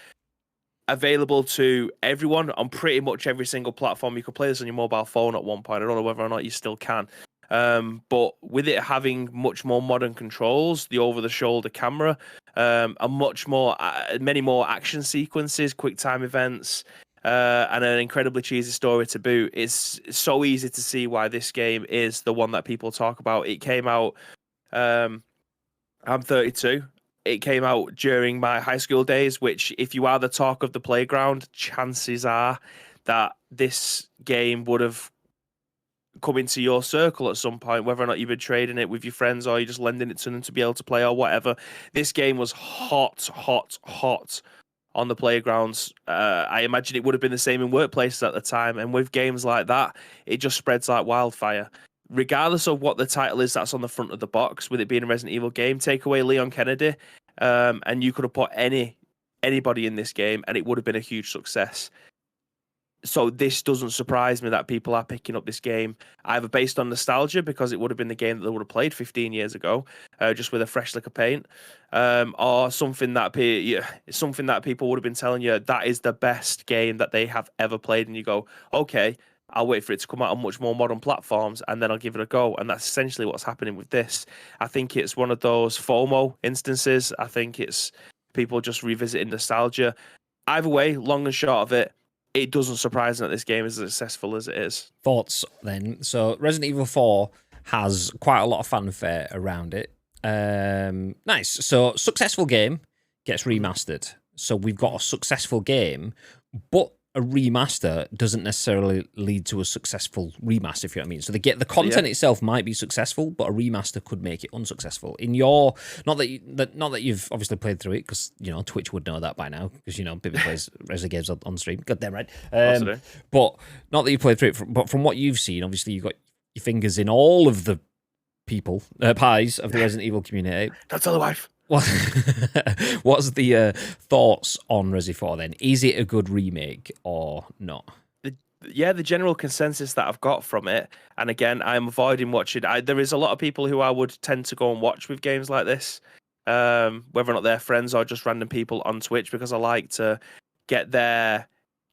available to everyone on pretty much every single platform. You could play this on your mobile phone at one point. I don't know whether or not you still can. But with it having much more modern controls, the over-the-shoulder camera, many more action sequences, quick time events, and an incredibly cheesy story to boot, it's so easy to see why this game is the one that people talk about. It came out. I'm 32. It came out during my high school days, which, if you are the talk of the playground, chances are that this game would have come into your circle at some point, whether or not you've been trading it with your friends or you're just lending it to them to be able to play or whatever. This game was hot on the playgrounds. I imagine it would have been the same in workplaces at the time. And with games like that, it just spreads like wildfire. Regardless of what the title is that's on the front of the box, with it being a Resident Evil game, take away Leon Kennedy, and you could have put anybody in this game, and it would have been a huge success. So this doesn't surprise me that people are picking up this game, either based on nostalgia, because it would have been the game that they would have played 15 years ago, just with a fresh lick of paint, or something that people would have been telling you that is the best game that they have ever played, and you go, okay, I'll wait for it to come out on much more modern platforms, and then I'll give it a go. And that's essentially what's happening with this. I think it's one of those FOMO instances. I think it's people just revisiting nostalgia. Either way, long and short of it, it doesn't surprise me that this game is as successful as it is. Thoughts then? So Resident Evil 4 has quite a lot of fanfare around it. Nice. So successful game gets remastered. So we've got a successful game, but a remaster doesn't necessarily lead to a successful remaster, if you know what I mean. So the content itself might be successful, but a remaster could make it unsuccessful. In your not that you've obviously played through it, because Twitch would know that by now, because Bibby plays Resident games on stream. God damn right. But not that you played through it, but from what you've seen, obviously you've got your fingers in all of the pies of the Resident Evil community. Don't tell the wife. What's the thoughts on Resi 4 then? Is it a good remake or not? The general consensus that I've got from it, and again, I'm avoiding watching. There is a lot of people who I would tend to go and watch with games like this, whether or not they're friends or just random people on Twitch, because I like to get their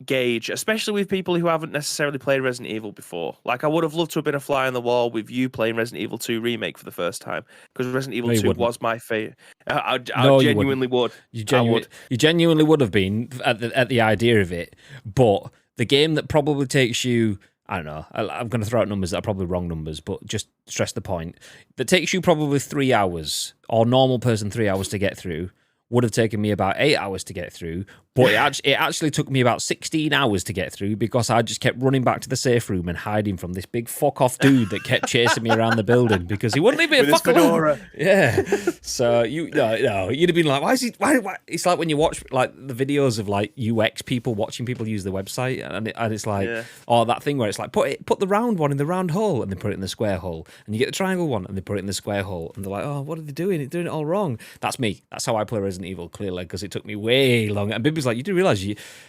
gauge, especially with people who haven't necessarily played Resident Evil before. Like, I would have loved to have been a fly on the wall with you playing Resident Evil 2 Remake for the first time, because Resident Evil 2 was my favorite. I genuinely would. You genuinely would have been at the idea of it, but the game that probably takes you, I don't know, I'm going to throw out numbers that are probably wrong numbers, but just stress the point, that takes you probably 3 hours, or normal person 3 hours to get through, would have taken me about 8 hours to get through, but it actually took me about 16 hours to get through, because I just kept running back to the safe room and hiding from this big fuck off dude that kept chasing me around the building, because he wouldn't leave me a fuck alone. Yeah. So you'd have been like, why is he? Why? It's like when you watch like the videos of like UX people watching people use the website, and it's like, that thing where it's like put the round one in the round hole, and they put it in the square hole, and you get the triangle one, and they put it in the square hole, and they're like, oh, what are they doing? They're doing it all wrong. That's me. That's how I play Resident Evil, clearly, because it took me way longer. And Bibby's like, you do realise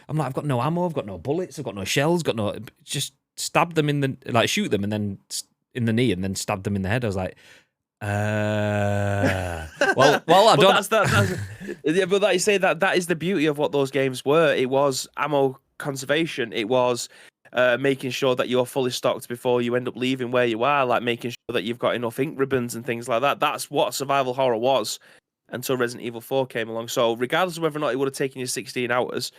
I'm like, I've got no ammo, I've got no bullets, I've got no shells, just stab them shoot them, and then in the knee, and then stab them in the head. I was like, well, I don't. But that you say that is the beauty of what those games were. It was ammo conservation. It was making sure that you're fully stocked before you end up leaving where you are, like making sure that you've got enough ink ribbons and things like that. That's what survival horror was until Resident Evil 4 came along. So regardless of whether or not it would have taken you 16 hours,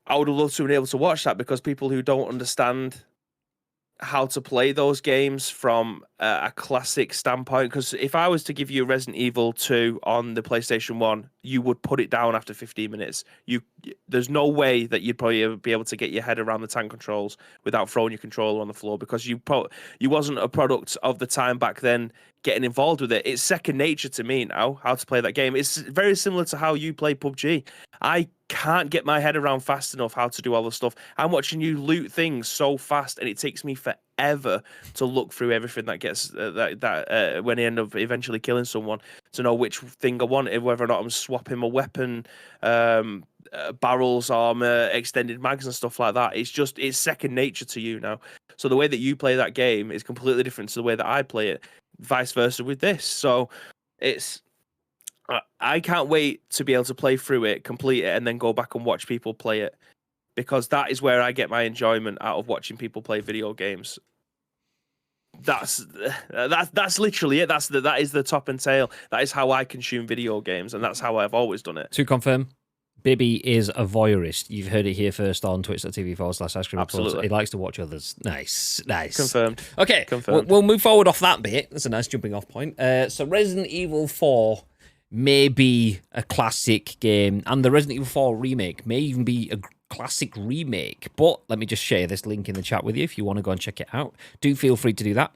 I would have loved to have been able to watch that, because people who don't understand how to play those games from a classic standpoint, because if I was to give you Resident Evil 2 on the PlayStation 1, you would put it down after 15 minutes. You there's no way that you'd probably ever be able to get your head around the tank controls without throwing your controller on the floor, because you wasn't a product of the time back then getting involved with it. It's second nature to me now how to play that game. It's very similar to how you play PUBG. I can't get my head around fast enough how to do all the stuff. I'm watching you loot things so fast, and it takes me forever to look through everything that gets when I end up eventually killing someone, to know which thing I want, whether or not I'm swapping a weapon, barrels, armor, extended mags, and stuff like that. It's second nature to you now. So the way that you play that game is completely different to the way that I play it. Vice versa with this. So I can't wait to be able to play through it, complete it, and then go back and watch people play it, because that is where I get my enjoyment out of watching people play video games. That's literally it. That is the top and tail. That is how I consume video games, and that's how I've always done it. To confirm, Bibby is a voyeurist. You've heard it here first on twitch.tv/icecream. Absolutely. He likes to watch others. Nice. Confirmed. Okay, Confirmed. We'll move forward off that bit. That's a nice jumping off point. So Resident Evil 4 may be a classic game, and the Resident Evil 4 remake may even be a classic remake. But let me just share this link in the chat with you if you want to go and check it out. Do feel free to do that.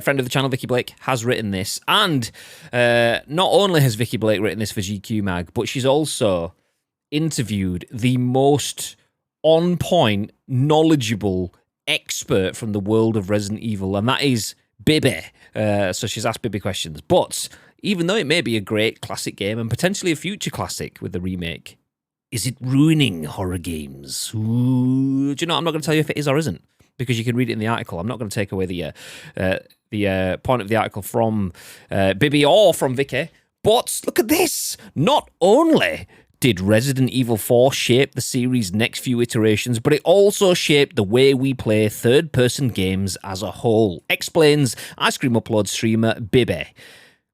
Friend of the channel, Vicky Blake, has written this, and not only has Vicky Blake written this for GQ Mag, but she's also interviewed the most on-point, knowledgeable expert from the world of Resident Evil, and that is Bibby. So she's asked Bibby questions. But even though it may be a great classic game and potentially a future classic with the remake, is it ruining horror games? Ooh, do you know, I'm not going to tell you if it is or isn't, because you can read it in the article. I'm not going to take away the point of the article from Bibby or from Vicky. But look at this. Not only did Resident Evil 4 shape the series' next few iterations, but it also shaped the way we play third-person games as a whole, explains Ice Cream Upload streamer Bibby.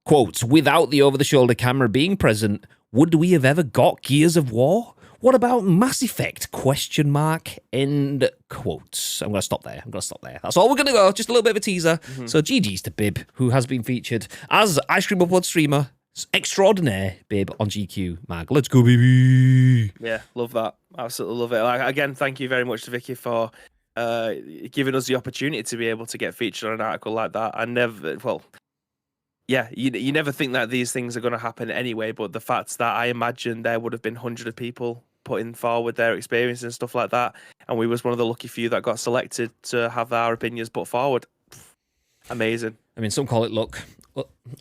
Quote, without the over-the-shoulder camera being present, would we have ever got Gears of War? What about Mass Effect? Question mark. End quotes. I'm going to stop there. That's all we're going to go. Just a little bit of a teaser. So GG's to Bib, who has been featured as Ice Cream Upload streamer extraordinaire, Bib, on GQ Mag. Let's go, baby. Yeah, love that. Absolutely love it. Again, thank you very much to Vicky for giving us the opportunity to be able to get featured on an article like that. You never think that these things are going to happen anyway, but the fact that I imagine there would have been hundreds of people putting forward their experience and stuff like that, and we was one of the lucky few that got selected to have our opinions put forward. Amazing. I mean, some call it luck,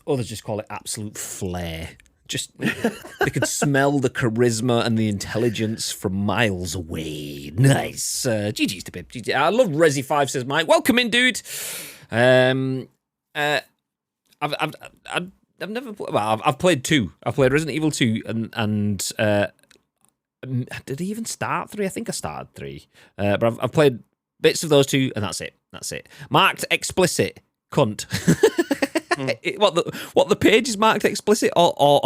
others just call it absolute flair. Just, they could smell the charisma and the intelligence from miles away. Nice. GG's to Bib. GG. I love Resi5, says Mike. Welcome in, dude. I've never. Well, I've played 2. I've played Resident Evil 2, and did he even start 3? I think I started 3, but I've played bits of those 2, and that's it. Marked explicit, cunt. What the page is marked explicit or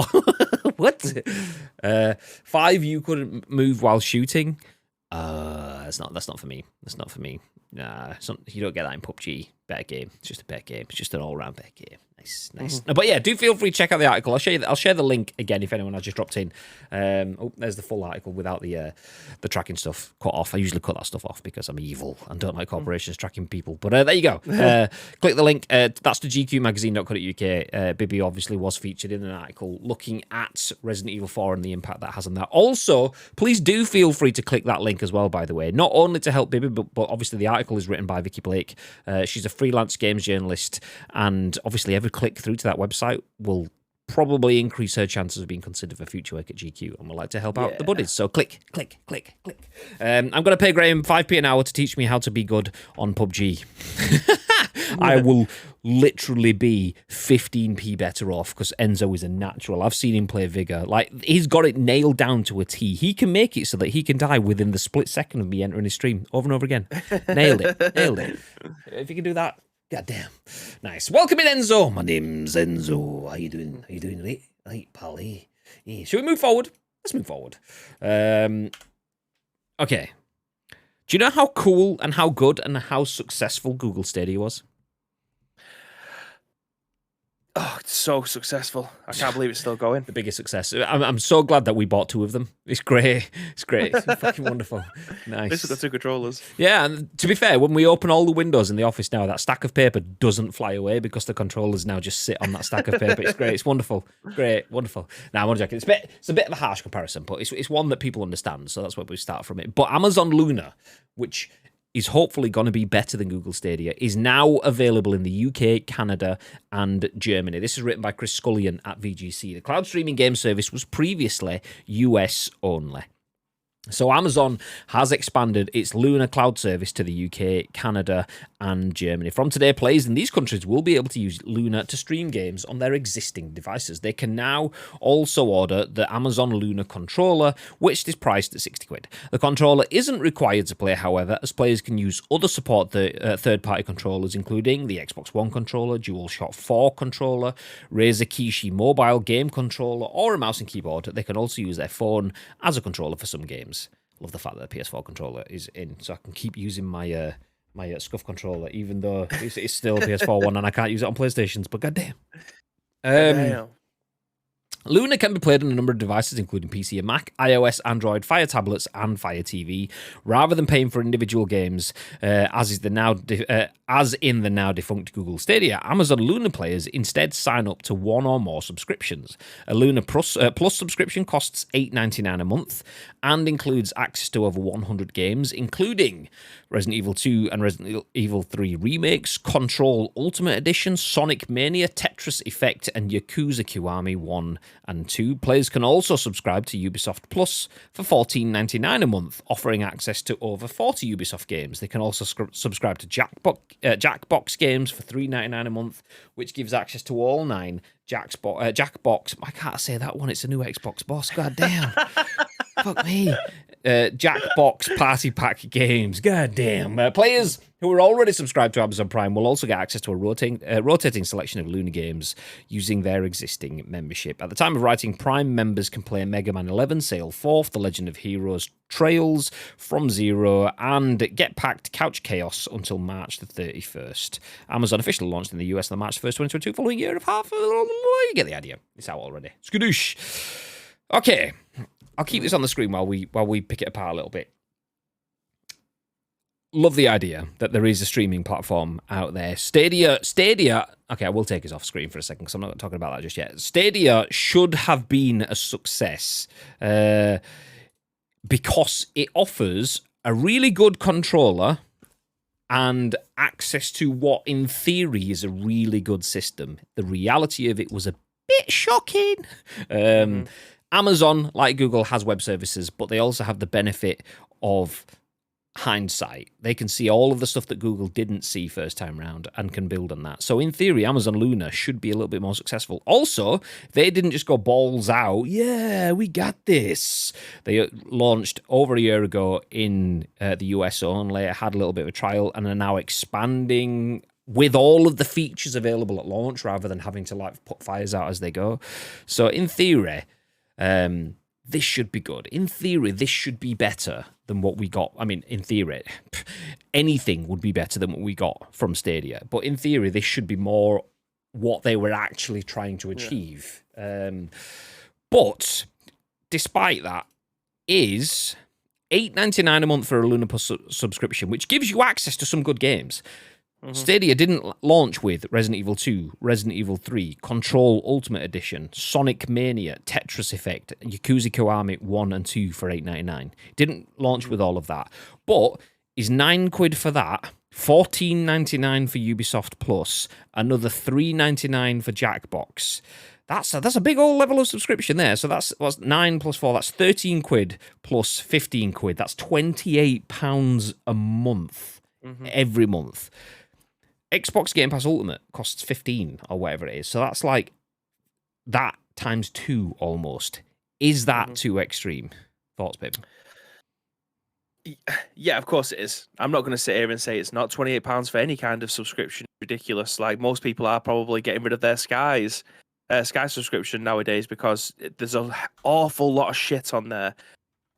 what? 5, you couldn't move while shooting. That's not for me. Nah, you don't get that in PUBG. Better game. It's just a better game. It's just an all-round better game. Nice. But yeah, do feel free to check out the article. I'll share the link again if anyone has just dropped in. There's the full article without the tracking stuff cut off. I usually cut that stuff off because I'm evil and don't like corporations tracking people. But there you go. Click the link. That's the gqmagazine.co.uk. Bibby obviously was featured in an article looking at Resident Evil 4 and the impact that has on that. Also, please do feel free to click that link as well, by the way. Not only to help Bibby, but obviously the article is written by Vicky Blake. She's a freelance games journalist, and obviously every click through to that website will probably increase her chances of being considered for future work at GQ, and we'd like to help out the buddies. So click. I'm going to pay Graham 5p an hour to teach me how to be good on PUBG. I will literally be 15p better off because Enzo is a natural. I've seen him play Vigor. Like, he's got it nailed down to a T. He can make it so that he can die within the split second of me entering his stream over and over again. Nailed it. If you can do that, goddamn. Nice. Welcome in, Enzo. My name's Enzo. How you doing? Right, pal. Yeah. Should we move forward? Let's move forward. Okay. Do you know how cool and how good and how successful Google Stadia was? Oh, it's so successful. I can't believe it's still going. The biggest success. I'm so glad that we bought 2 of them. It's great. It's great. It's fucking wonderful. Nice. This is the 2 controllers. Yeah, and to be fair, when we open all the windows in the office now, that stack of paper doesn't fly away because the controllers now just sit on that stack of paper. It's great. It's wonderful. Great. Wonderful. Now, I'm only joking. It's a bit of a harsh comparison, but it's one that people understand, so that's where we start from it. But Amazon Luna, which is hopefully going to be better than Google Stadia, is now available in the UK, Canada, and Germany. This is written by Chris Scullion at VGC. The cloud streaming game service was previously US only. So Amazon has expanded its Luna cloud service to the UK, Canada, and Germany. From today, players in these countries will be able to use Luna to stream games on their existing devices. They can now also order the Amazon Luna controller, which is priced at 60 quid. The controller isn't required to play, however, as players can use other support third-party controllers, including the Xbox One controller, DualShock 4 controller, Razer Kishi mobile game controller, or a mouse and keyboard. They can also use their phone as a controller for some games. Love the fact that the PS4 controller is in, so I can keep using my Scuff controller, even though it's still a PS4 one and I can't use it on PlayStations. But goddamn. Luna can be played on a number of devices, including PC and Mac, iOS, Android, Fire tablets, and Fire TV. Rather than paying for individual games, as in the now defunct Google Stadia, Amazon Luna players instead sign up to one or more subscriptions. A Luna Plus subscription costs $8.99 a month and includes access to over 100 games, including Resident Evil 2 and Resident Evil 3 remakes, Control Ultimate Edition, Sonic Mania, Tetris Effect, and Yakuza Kiwami 1 and 2. Players can also subscribe to Ubisoft Plus for $14.99 a month, offering access to over 40 Ubisoft games. They can also subscribe to Jackbox games for $3.99 a month, which gives access to all 9 Jackbox. I can't say that one. It's a new Xbox boss. God damn. Fuck me. Jackbox Party Pack games. God damn. Players who are already subscribed to Amazon Prime will also get access to a rotating selection of Luna games using their existing membership. At the time of writing, Prime members can play Mega Man 11, Sail Forth, The Legend of Heroes Trails, From Zero, and Get Packed Couch Chaos until March the 31st. Amazon officially launched in the US on March 1st, 2022, following a year and a half. You get the idea. It's out already. Skadoosh. Okay. I'll keep this on the screen while we pick it apart a little bit. Love the idea that there is a streaming platform out there. Stadia. Okay, I will take us off screen for a second because I'm not talking about that just yet. Stadia should have been a success because it offers a really good controller and access to what, in theory, is a really good system. The reality of it was a bit shocking. Amazon, like Google, has web services, but they also have the benefit of hindsight. They can see all of the stuff that Google didn't see first time round and can build on that. So in theory, Amazon Luna should be a little bit more successful. Also, they didn't just go balls out. Yeah, we got this. They launched over a year ago in the US only, had a little bit of a trial, and are now expanding with all of the features available at launch rather than having to like put fires out as they go. So in theory, this should be good. In theory, this should be better than what we got. I mean, in theory, anything would be better than what we got from Stadia. But in theory, this should be more what they were actually trying to achieve. Yeah. But despite that, is $8.99 a month for a Luna Plus subscription, which gives you access to some good games. Stadia didn't launch with Resident Evil 2, Resident Evil 3, Control Ultimate Edition, Sonic Mania, Tetris Effect, Yakuza Kiwami 1 and 2 for $8.99. Didn't launch with all of that. But is £9 for that, $14.99 for Ubisoft Plus, another $3.99 for Jackbox. That's a big old level of subscription there. So that's 9 plus 4. That's £13 plus £15. That's £28 a month every month. Xbox Game Pass Ultimate costs $15 or whatever it is. So that's like that times 2 almost. Is that too extreme? Thoughts, babe? Yeah, of course it is. I'm not going to sit here and say it's not. £28 for any kind of subscription. Ridiculous. Like most people are probably getting rid of their Sky subscription nowadays because there's an awful lot of shit on there.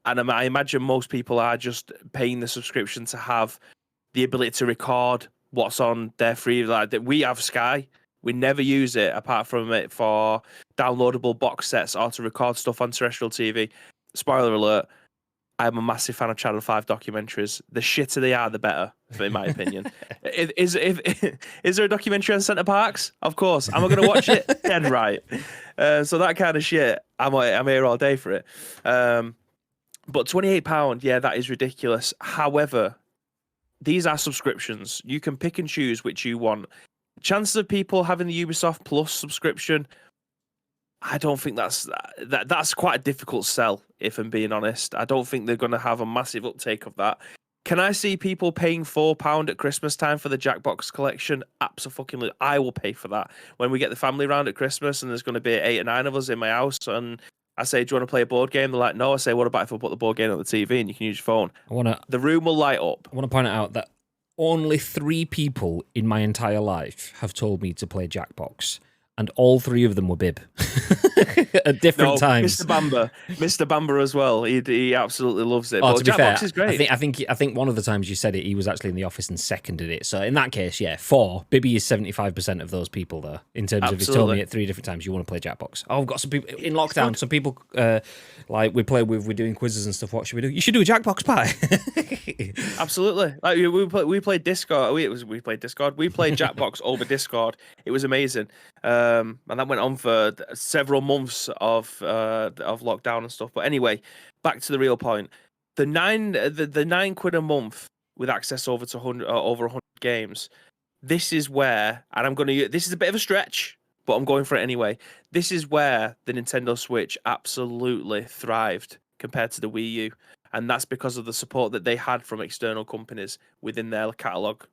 And I imagine most people are just paying the subscription to have the ability to record what's on their free. Like we have Sky, We never use it apart from it for downloadable box sets or to record stuff on terrestrial TV. Spoiler alert, I'm a massive fan of Channel 5 documentaries. The shitter they are, the better, in my opinion. Is there a documentary on Centre Parks? Of course. Am I going to watch it? Dead right. So that kind of shit, I'm here all day for it. But £28, yeah, that is ridiculous. However, these are subscriptions. You can pick and choose which you want. Chances of people having the Ubisoft Plus subscription, I don't think that's quite a difficult sell, if I'm being honest. I don't think they're going to have a massive uptake of that. Can I see people paying £4 at Christmas time for the Jackbox collection? Absolutely. I will pay for that. When we get the family round at Christmas and there's going to be 8 or 9 of us in my house and I say, do you want to play a board game? They're like, no. I say, what about if I put the board game on the TV and you can use your phone? The room will light up. I want to point out that only 3 people in my entire life have told me to play Jackbox, and all 3 of them were Bib at different times. Mr. Bamber as well. He absolutely loves it. Oh, but to be fair, Jackbox is great. I think one of the times you said it, he was actually in the office and seconded it. So in that case, yeah, 4. Bibby is 75% of those people though. In terms of he's told me at 3 different times you want to play Jackbox. Oh, I've got some people in lockdown. Some people like we're doing quizzes and stuff. What should we do? You should do a Jackbox pie. Absolutely. Like we played Discord. We played Discord. We played Jackbox over Discord. It was amazing. And that went on for several months of lockdown and stuff. But anyway, back to the real point. The £9 a month with access over 100 games. This is where, and this is a bit of a stretch, but I'm going for it anyway. This is where the Nintendo Switch absolutely thrived compared to the Wii U. And that's because of the support that they had from external companies within their catalogue.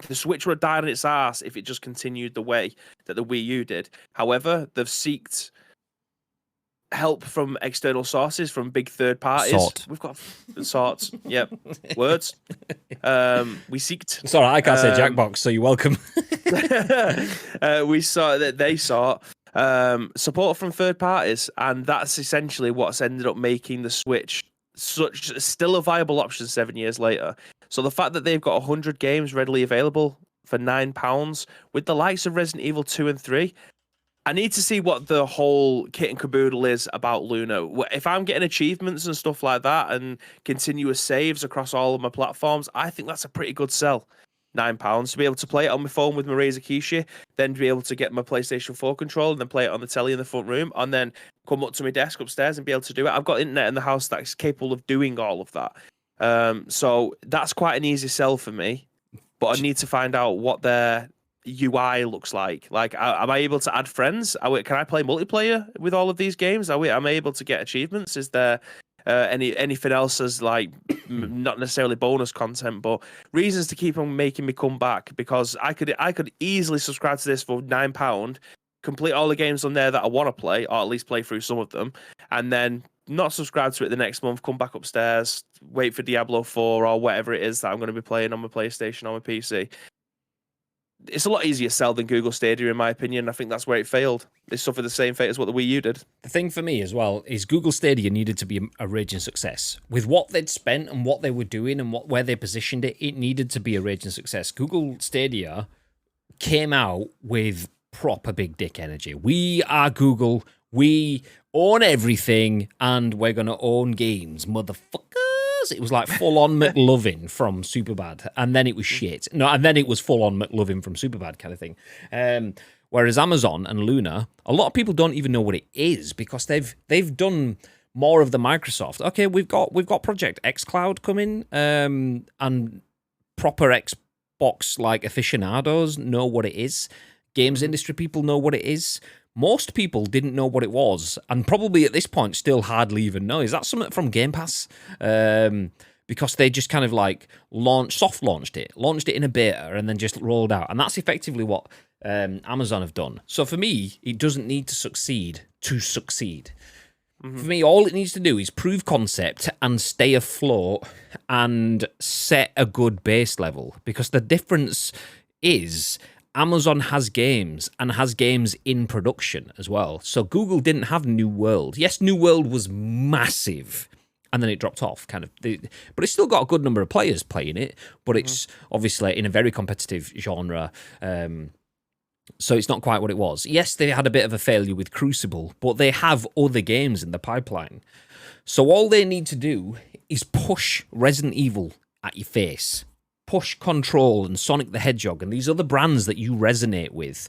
The Switch would have died on its ass if it just continued the way that the Wii U did. However, they've sought help from external sources, from big third parties. We've got sorts. Yep. Words. We seeked. It's all right, I can't say Jackbox, so you're welcome. We saw that they sought support from third parties, and that's essentially what's ended up making the Switch still a viable option 7 years later. So the fact that they've got 100 games readily available for £9 with the likes of Resident Evil 2 and 3, I need to see what the whole kit and caboodle is about Luna. If I'm getting achievements and stuff like that and continuous saves across all of my platforms, I think that's a pretty good sell. £9 to be able to play it on my phone with my Razer Kishi, then to be able to get my PlayStation 4 controller and then play it on the telly in the front room, and then come up to my desk upstairs and be able to do it. I've got internet in the house that's capable of doing all of that. So that's quite an easy sell for me, but I need to find out what their UI looks like. Like, am I able to add friends? Can I play multiplayer with all of these games? Am I able to get achievements? Is there anything else as like not necessarily bonus content, but reasons to keep on making me come back? Because I could easily subscribe to this for £9, complete all the games on there that I want to play, or at least play through some of them, and then not subscribe to it the next month, come back upstairs, wait for Diablo 4 or whatever it is that I'm going to be playing on my PlayStation, on my PC. It's a lot easier to sell than Google Stadia, in my opinion. I think that's where it failed. It suffered the same fate as what the Wii U did. The thing for me as well is Google Stadia needed to be a raging success. With what they'd spent and what they were doing and where they positioned it, it needed to be a raging success. Google Stadia came out with proper big dick energy. We are Google. We own everything, and we're going to own games, motherfuckers. It was like full-on McLovin from Superbad, and then it was shit. No, and then it was full-on McLovin from Superbad kind of thing. Whereas Amazon and Luna, a lot of people don't even know what it is because they've done more of the Microsoft. Okay, we've got Project xCloud coming, and proper Xbox like aficionados know what it is. Games industry people know what it is. Most people didn't know what it was, and probably at this point still hardly even know. Is that something from Game Pass? Because they just kind of like soft launched it in a beta, and then just rolled out. And that's effectively what Amazon have done. So for me, it doesn't need to succeed to succeed. Mm-hmm. For me, all it needs to do is prove concept and stay afloat and set a good base level. Because the difference is Amazon has games and has games in production as well. So Google didn't have New World. Yes, New World was massive, and then it dropped off, kind of. But it's still got a good number of players playing it, but it's obviously in a very competitive genre. So it's not quite what it was. Yes, they had a bit of a failure with Crucible, but they have other games in the pipeline. So all they need to do is push Resident Evil at your face. Push Control and Sonic the Hedgehog and these other brands that you resonate with.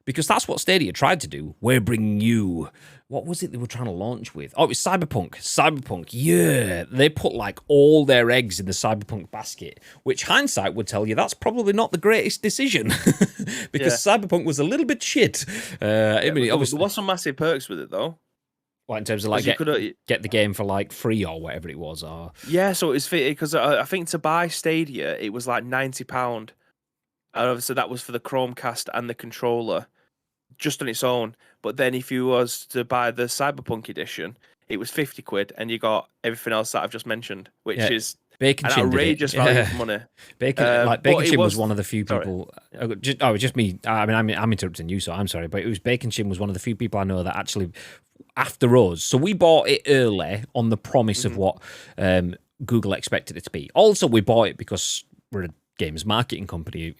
Because that's what Stadia tried to do. We're bringing you... What was it they were trying to launch with? Oh, it was Cyberpunk. Cyberpunk, yeah. They put like all their eggs in the Cyberpunk basket, which hindsight would tell you that's probably not the greatest decision because Cyberpunk was a little bit shit. I mean, obviously, there was some massive perks with it though. Well, in terms of like get the game for like free or whatever it was, or yeah. So it was because I think to buy Stadia it was like £90, and obviously that was for the Chromecast and the controller, just on its own. But then if you was to buy the Cyberpunk edition, it was £50, and you got everything else that I've just mentioned, which is Bacon an outrageous value for money. Bacon Chin was one of the few people. Just me. I mean, I'm interrupting you, so I'm sorry. But it was Bacon Chin was one of the few people I know that actually, after us, so we bought it early on the promise of what Google expected it to be. Also, we bought it because we're a games marketing company,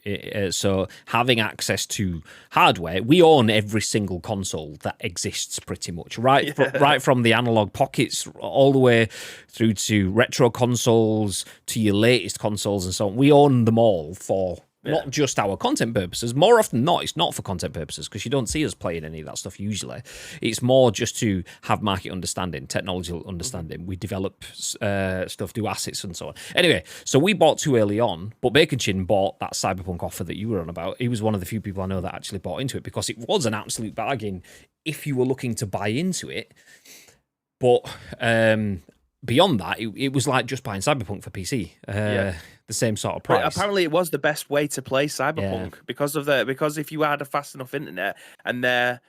so having access to hardware, we own every single console that exists pretty much, right from the analog pockets all the way through to retro consoles to your latest consoles and so on. We own them all for not just our content purposes. More often than not, it's not for content purposes because you don't see us playing any of that stuff usually. It's more just to have market understanding, technological understanding. We develop stuff, do assets and so on. Anyway, so we bought too early on, but Bacon Chin bought that Cyberpunk offer that you were on about. He was one of the few people I know that actually bought into it because it was an absolute bargain if you were looking to buy into it. But beyond that, it was like just buying Cyberpunk for PC. The same sort of price. But apparently, it was the best way to play Cyberpunk because if you had a fast enough internet and their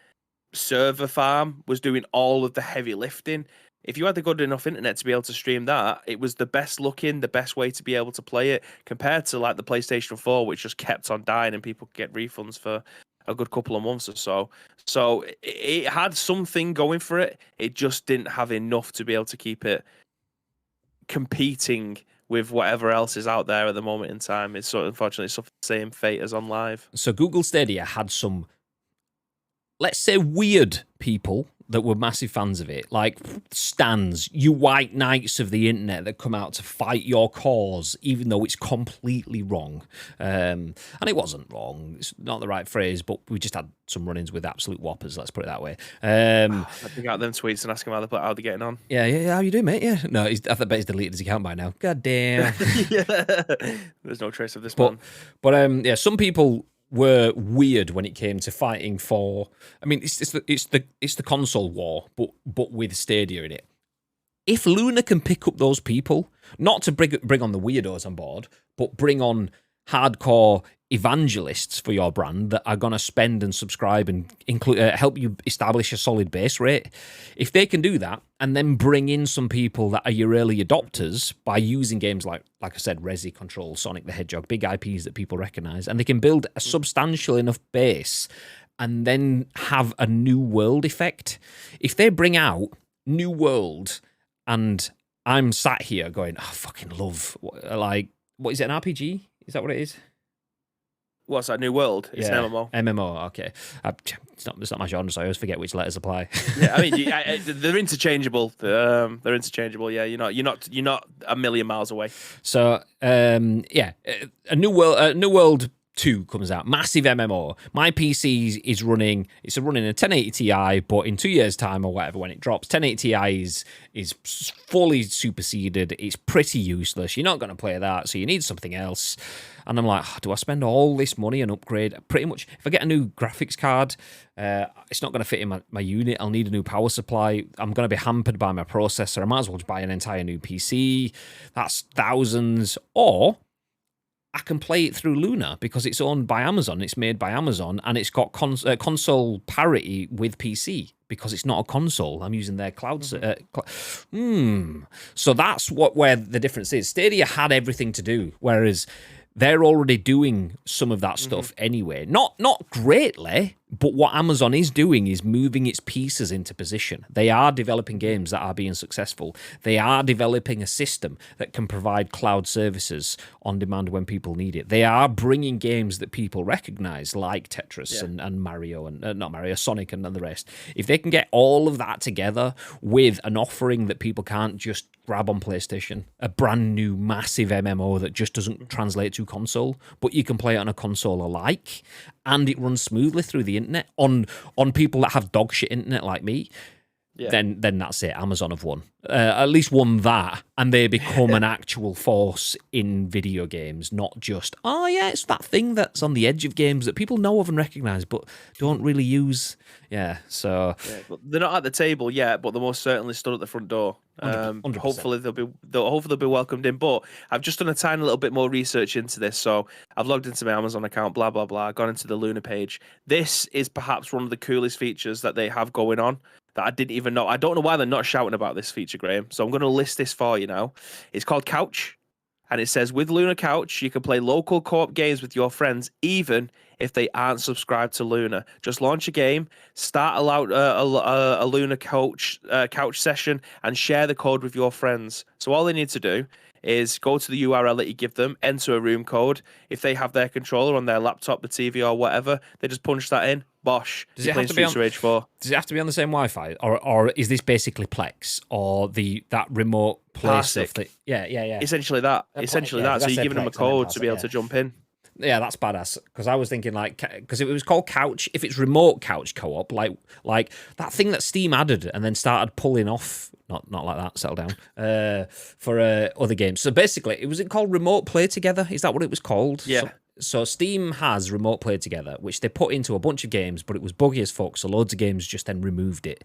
server farm was doing all of the heavy lifting, if you had the good enough internet to be able to stream that, it was the best looking, the best way to be able to play it compared to like the PlayStation 4, which just kept on dying and people could get refunds for a good couple of months or so. So it had something going for it. It just didn't have enough to be able to keep it competing with whatever else is out there at the moment in time. It's sort of unfortunately suffered the same fate as on live. So Google Stadia had some, let's say, weird people that were massive fans of it, like stans, you white knights of the internet that come out to fight your cause, even though it's completely wrong. And it wasn't wrong. It's not the right phrase, but we just had some run-ins with absolute whoppers, let's put it that way. I pick out them tweets and ask him how they're getting on. Yeah, how you doing, mate? Yeah. No, I bet he's deleted his account by now. God damn. There's no trace of this man. But some people were weird when it came to fighting for. I mean, it's the console war, but with Stadia in it. If Luna can pick up those people, not to bring on the weirdos on board, but bring on hardcore evangelists for your brand that are going to spend and subscribe and help you establish a solid base rate. If they can do that and then bring in some people that are your early adopters by using games like I said, Resi, Control, Sonic the Hedgehog, big IPs that people recognize, and they can build a substantial enough base and then have a new world effect. If they bring out New World and I'm sat here going, I fucking love, like, what is it, an RPG? Is that what it is? What's that, New World? It's an MMO. MMO, okay. It's not my genre, so I always forget which letters apply. Yeah, I mean, they're interchangeable. They're interchangeable. Yeah, you're not a million miles away. So, a New World 2 comes out, massive MMO. My PC is running. It's running a 1080 Ti, but in 2 years' time or whatever, when it drops, 1080 Ti is fully superseded. It's pretty useless. You're not going to play that, so you need something else. And I'm like, do I spend all this money and upgrade? Pretty much, if I get a new graphics card, it's not going to fit in my unit. I'll need a new power supply. I'm going to be hampered by my processor. I might as well just buy an entire new PC. That's thousands. Or I can play it through Luna because it's owned by Amazon. It's made by Amazon, and it's got console parity with PC because it's not a console. I'm using their cloud. So that's where the difference is. Stadia had everything to do, whereas they're already doing some of that stuff anyway. Not greatly, but what Amazon is doing is moving its pieces into position. They are developing games that are being successful. They are developing a system that can provide cloud services on demand when people need it. They are bringing games that people recognize, like Tetris and Mario, and not Mario, Sonic and the rest. If they can get all of that together with an offering that people can't just grab on PlayStation, a brand new massive MMO that just doesn't translate to console, but you can play it on a console alike, and it runs smoothly through the internet on people that have dog shit internet like me, then that's it. Amazon have won. At least won that, and they become an actual force in video games, not just, it's that thing that's on the edge of games that people know of and recognise, but don't really use. Yeah, so... Yeah, but they're not at the table yet, but they're most certainly stood at the front door. 100%. Hopefully they'll be welcomed in. But I've just done a tiny little bit more research into this. So I've logged into my Amazon account, blah, blah, blah, gone into the Luna page. This is perhaps one of the coolest features that they have going on that I didn't even know. I don't know why they're not shouting about this feature, Graham. So I'm going to list this for you now. It's called Couch. And it says, with Luna Couch, you can play local co-op games with your friends, even if they aren't subscribed to Luna. Just launch a game, start a Luna couch session, and share the code with your friends. So all they need to do is go to the URL that you give them, enter a room code. If they have their controller on their laptop, the TV, or whatever, they just punch that in. Bosh. Does it have to be on Rage 4? Does it have to be on the same Wi-Fi, or is this basically Plex or that remote play stuff? Yeah. Essentially that. So you're giving them a code to be able to jump in. Yeah, that's badass. Because I was thinking, because it was called Couch. If it's remote couch co-op, like that thing that Steam added and then started pulling off. Not like that. Settle down. For other games. So basically, was it called Remote Play Together? Is that what it was called? Yeah. So Steam has Remote Play Together, which they put into a bunch of games, but it was buggy as fuck, so loads of games just then removed it.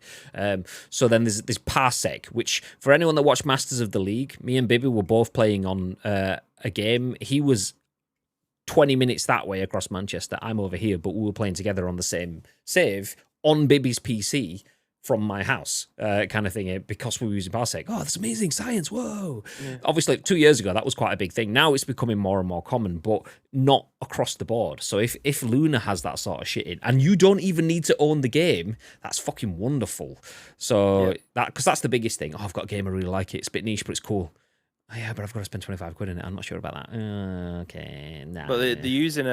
So then there's Parsec, which, for anyone that watched Masters of the League, me and Bibby were both playing on a game. He was 20 minutes that way across Manchester. I'm over here, but we were playing together on the same save on Bibby's PC from my house, kind of thing, because we were using Parsec. Oh, that's amazing science, whoa. Yeah. Obviously, 2 years ago, that was quite a big thing. Now it's becoming more and more common, but not across the board. So if Luna has that sort of shit in, and you don't even need to own the game, that's fucking wonderful. So because that's the biggest thing. Oh, I've got a game, I really like it. It's a bit niche, but it's cool. Oh, yeah, but I've got to spend 25 quid in it. I'm not sure about that. Okay, nah. But they're using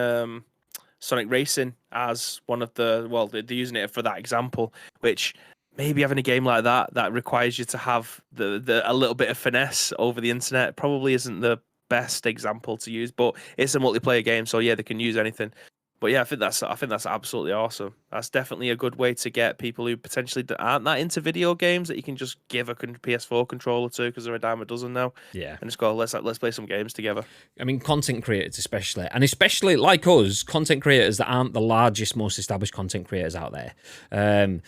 Sonic Racing as one of the... they're using it for that example, which... Maybe having a game like that requires you to have a little bit of finesse over the internet probably isn't the best example to use, but it's a multiplayer game, so yeah, they can use anything. But yeah, I think that's absolutely awesome. That's definitely a good way to get people who potentially aren't that into video games that you can just give a PS4 controller to, because they're a dime a dozen now. Yeah, and just go, let's play some games together. I mean, content creators especially, and especially like us, content creators that aren't the largest, most established content creators out there.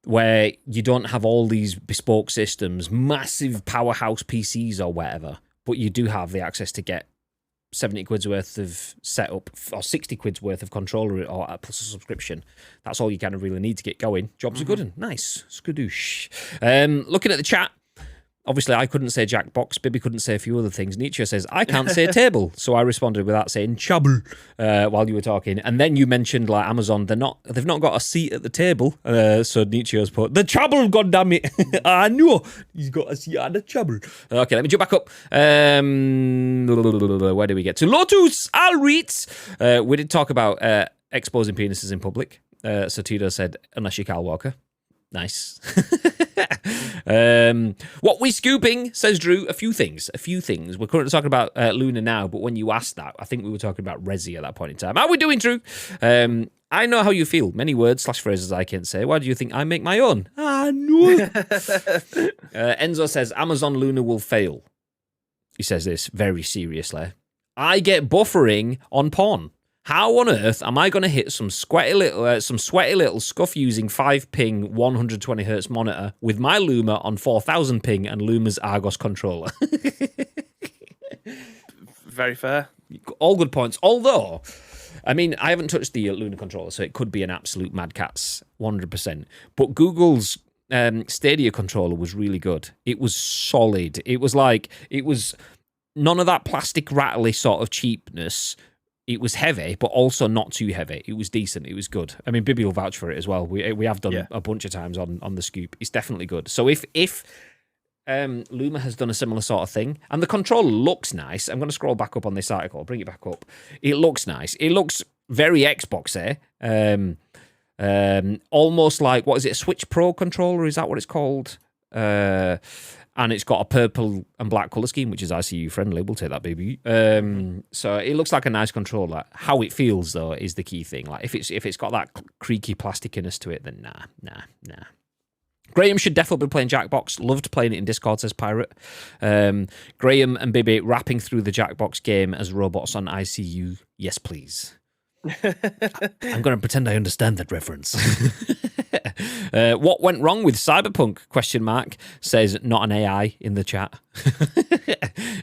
Where you don't have all these bespoke systems, massive powerhouse PCs or whatever, but you do have the access to get 70 quid's worth of setup or 60 quid's worth of controller or plus a subscription. That's all you kind of really need to get going. Jobs are good and nice. Skadoosh. Looking at the chat, obviously I couldn't say Jackbox, Bibby couldn't say a few other things. Nietzsche says, I can't say table. So I responded with that saying chabl while you were talking. And then you mentioned like Amazon, they've not got a seat at the table. So Nietzsche has put, the chabl, goddammit. I knew he's got a seat at the chabl. Okay, let me jump back up. Where do we get to? Lotus, I'll read. We did talk about exposing penises in public. So Tito said, unless you're Kyle Walker. Nice. What we scooping, says Drew, a few things. We're currently talking about Luna now, but when you asked that, I think we were talking about Resi at that point in time. How are we doing, Drew? I know how you feel. Many words / phrases I can't say. Why do you think I make my own? Ah, no. Enzo says, Amazon Luna will fail. He says this very seriously. I get buffering on porn. How on earth am I going to hit some sweaty little scuff using 5 ping 120 hertz monitor with my Luma on 4000 ping and Luma's Argos controller? Very fair. All good points. Although, I mean, I haven't touched the Luna controller, so it could be an absolute mad cat's 100%. But Google's Stadia controller was really good. It was solid. It was none of that plastic rattly sort of cheapness. It was heavy, but also not too heavy. It was decent. It was good. I mean, Bibby will vouch for it as well. We have done a bunch of times on the Scoop. It's definitely good. So if Luma has done a similar sort of thing, and the controller looks nice. I'm going to scroll back up on this article. I'll bring it back up. It looks nice. It looks very Xbox almost like, what is it, a Switch Pro controller? Is that what it's called? And it's got a purple and black colour scheme, which is ICU friendly. We'll take that, baby. So it looks like a nice controller. How it feels, though, is the key thing. Like if it's got that creaky plasticiness to it, then nah. Graham should definitely be playing Jackbox. Loved playing it in Discord, says Pirate. Graham and Bibby rapping through the Jackbox game as robots on ICU. Yes, please. I'm going to pretend I understand that reference. What went wrong with Cyberpunk? Says not an AI in the chat.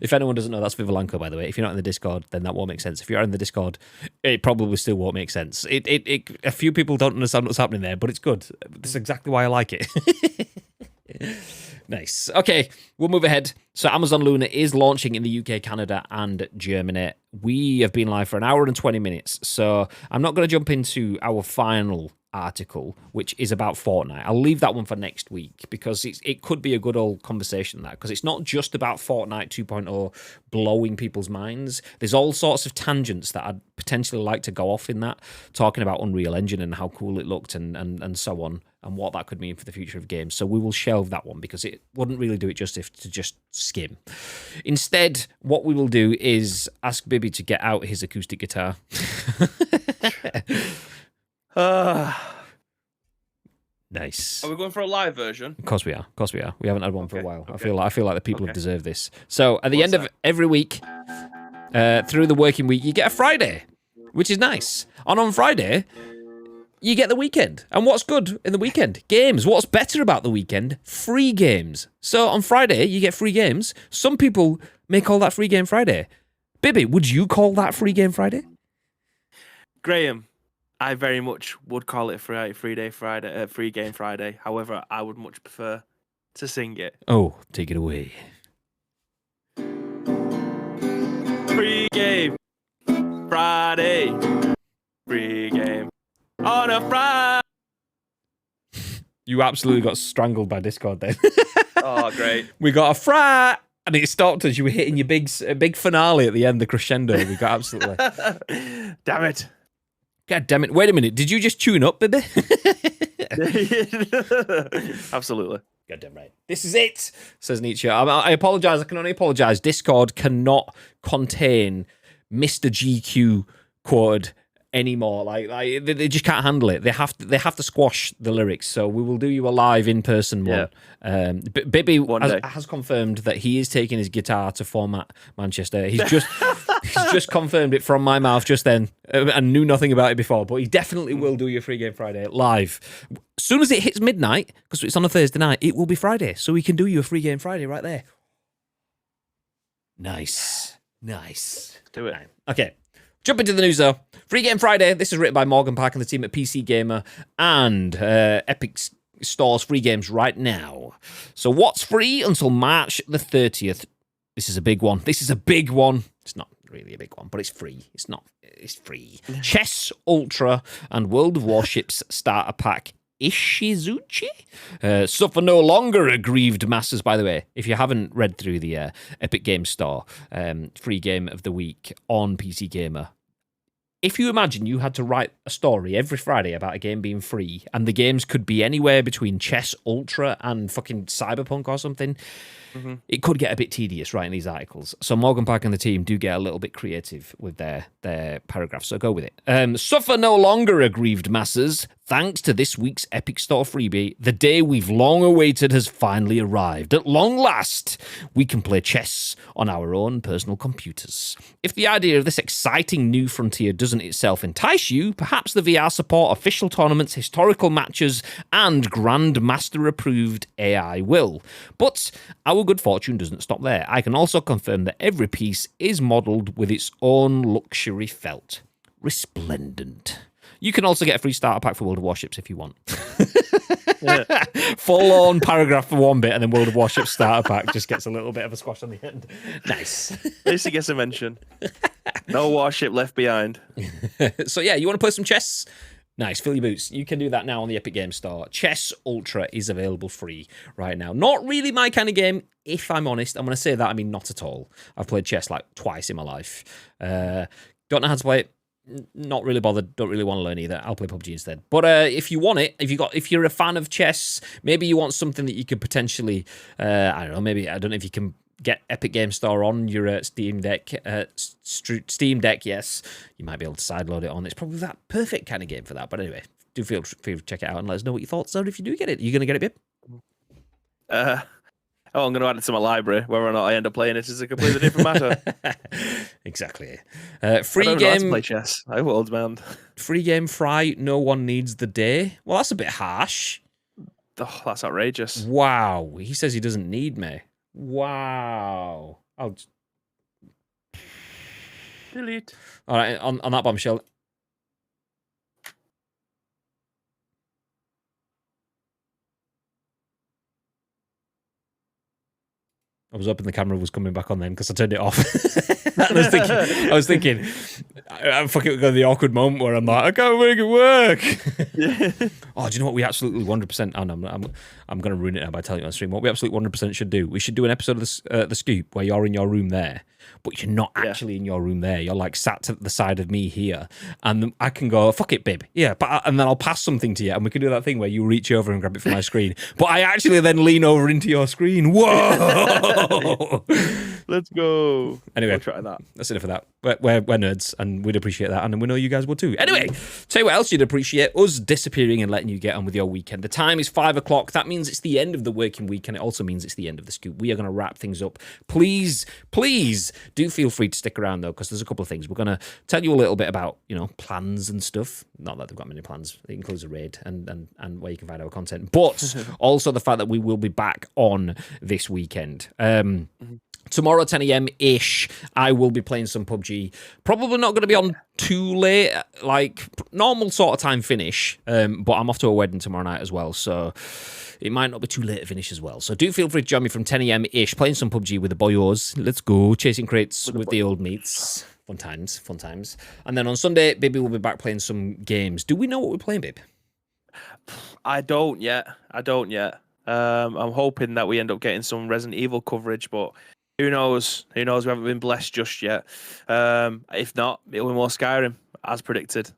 If anyone doesn't know, that's Vivalanco, by the way. If you're not in the Discord, then that won't make sense. If you're in the Discord, it probably still won't make sense. A few people don't understand what's happening there, but it's good. That's exactly why I like it. Nice. Okay, we'll move ahead. So Amazon Luna is launching in the UK, Canada, and Germany. We have been live for an hour and 20 minutes, so I'm not going to jump into our final article, which is about Fortnite. I'll leave that one for next week because it could be a good old conversation, that, because it's not just about Fortnite 2.0 blowing people's minds. There's all sorts of tangents that I'd potentially like to go off in that, talking about Unreal Engine and how cool it looked and so on, and what that could mean for the future of games. So we will shelve that one because it wouldn't really do it justice to just skim. Instead, what we will do is ask Bibby to get out his acoustic guitar. Nice. Are we going for a live version? Of course we are. We haven't had one for a while. Okay. I feel like the people have deserved this. So at the end of every week, through the working week, you get a Friday, which is nice. And on Friday, you get the weekend. And what's good in the weekend? Games. What's better about the weekend? Free games. So on Friday, you get free games. Some people may call that Free Game Friday. Bibby, would you call that Free Game Friday? Graham, I very much would call it Free Game Friday. However, I would much prefer to sing it. Oh, take it away. Free Game Friday. Free Game on a Friday. You absolutely got strangled by Discord then. Oh, great. We got a frat, and it stopped as you were hitting your big finale at the end, the crescendo. We got absolutely... Damn it. God damn it. Wait a minute. Did you just tune up, baby? Absolutely. Goddamn right. This is it, says Nietzsche. I apologize. I can only apologize. Discord cannot contain Mr. GQ quoted anymore. Like they just can't handle it. They have to squash the lyrics. So we will do you a live in-person one. Bibby has confirmed that he is taking his guitar to Format Manchester. He's just confirmed it from my mouth just then, and knew nothing about it before. But he definitely will do your Free Game Friday live. As soon as it hits midnight, because it's on a Thursday night, it will be Friday. So we can do you a Free Game Friday right there. Nice. Do it. Okay. Jump into the news, though. Free Game Friday. This is written by Morgan Park and the team at PC Gamer and Epic stores free games right now. So what's free until March the 30th? This is a big one. It's not really a big one, but it's free. It's free. Chess Ultra and World of Warships starter pack Ishizuchi? Suffer no longer, aggrieved masses. By the way, if you haven't read through the Epic Games Store free game of the week on PC Gamer, if you imagine you had to write a story every Friday about a game being free, and the games could be anywhere between Chess Ultra and fucking Cyberpunk or something, it could get a bit tedious writing these articles. So Morgan Park and the team do get a little bit creative with their paragraphs, so go with it. Suffer no longer, aggrieved masses. Thanks to this week's Epic Store freebie, the day we've long awaited has finally arrived. At long last, we can play chess on our own personal computers. If the idea of this exciting new frontier doesn't itself entice you, perhaps the VR support, official tournaments, historical matches, and Grandmaster-approved AI will. But our good fortune doesn't stop there. I can also confirm that every piece is modelled with its own luxury felt. Resplendent. You can also get a free starter pack for World of Warships if you want. Full-on paragraph for one bit, and then World of Warships starter pack just gets a little bit of a squash on the end. Nice. At least he gets a mention. No warship left behind. So yeah, you want to play some chess? Nice, fill your boots. You can do that now on the Epic Games Store. Chess Ultra is available free right now. Not really my kind of game, if I'm honest. I'm going to say that, I mean not at all. I've played chess like twice in my life. Don't know how to play it. Not really bothered. Don't really want to learn either. I'll play PUBG instead. But if you want it, if you're a fan of chess, maybe you want something that you could potentially, I don't know if you can get Epic Game Store on your Steam Deck. Steam Deck, yes. You might be able to sideload it on. It's probably that perfect kind of game for that. But anyway, do feel free to check it out and let us know what your thoughts are if you do get it. Are you going to get it, Bib? I'm going to add it to my library. Whether or not I end up playing it is a completely different matter. Exactly. I Free don't know how to game. play chess. I will, man. Free game fry. No one needs the day. Well, that's a bit harsh. Oh, that's outrageous. Wow. He says he doesn't need me. Wow. Delete. All right, on that bombshell. I was hoping the camera was coming back on then because I turned it off. I was thinking, I'm fucking going to the awkward moment where I'm like, I can't make it work. Oh, do you know what we absolutely 100%? Oh, no, I'm going to ruin it now by telling you on stream. What we absolutely 100% should do, we should do an episode of the Scoop where you're in your room there, but you're not actually in your room there. You're like sat to the side of me here, and I can go, fuck it, babe. Yeah, and then I'll pass something to you, and we can do that thing where you reach over and grab it from my screen, but I actually then lean over into your screen. Whoa! Let's go. Anyway, we'll try that. That's it for that. We're nerds, and we'd appreciate that, and we know you guys would too. Anyway, tell you what else you'd appreciate: us disappearing and letting you get on with your weekend. The time is 5 o'clock. That means it's the end of the working week, and it also means it's the end of the Scoop. We are going to wrap things up. Please do feel free to stick around though, because there's a couple of things. We're going to tell you a little bit about, plans and stuff. Not that they've got many plans. It includes a raid and where you can find our content, but also the fact that we will be back on this weekend. Tomorrow, 10 a.m.-ish, I will be playing some PUBG. Probably not going to be on too late, like normal sort of time finish, but I'm off to a wedding tomorrow night as well, so it might not be too late to finish as well. So do feel free to join me from 10 a.m.-ish, playing some PUBG with the boyos. Let's go, chasing crates with the old mates. Fun times. And then on Sunday, Bibby will be back playing some games. Do we know what we're playing, Bib? I don't yet. I'm hoping that we end up getting some Resident Evil coverage, but who knows? We haven't been blessed just yet. If not, it'll be more Skyrim, as predicted.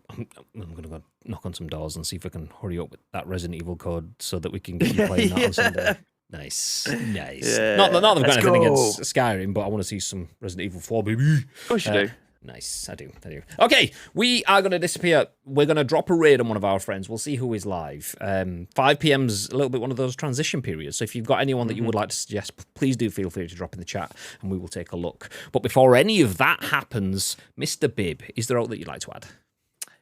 I'm going to go knock on some doors and see if I can hurry up with that Resident Evil code so that we can get you playing that on Sunday. Nice. Yeah, not that I've got anything against Skyrim, but I want to see some Resident Evil 4, baby. Of course you do. Nice, I do. Okay, we are going to disappear. We're going to drop a raid on one of our friends. We'll see who is live. 5 p.m.'s a little bit one of those transition periods. So if you've got anyone that you would like to suggest, please do feel free to drop in the chat and we will take a look. But before any of that happens, Mr. Bib, is there aught that you'd like to add?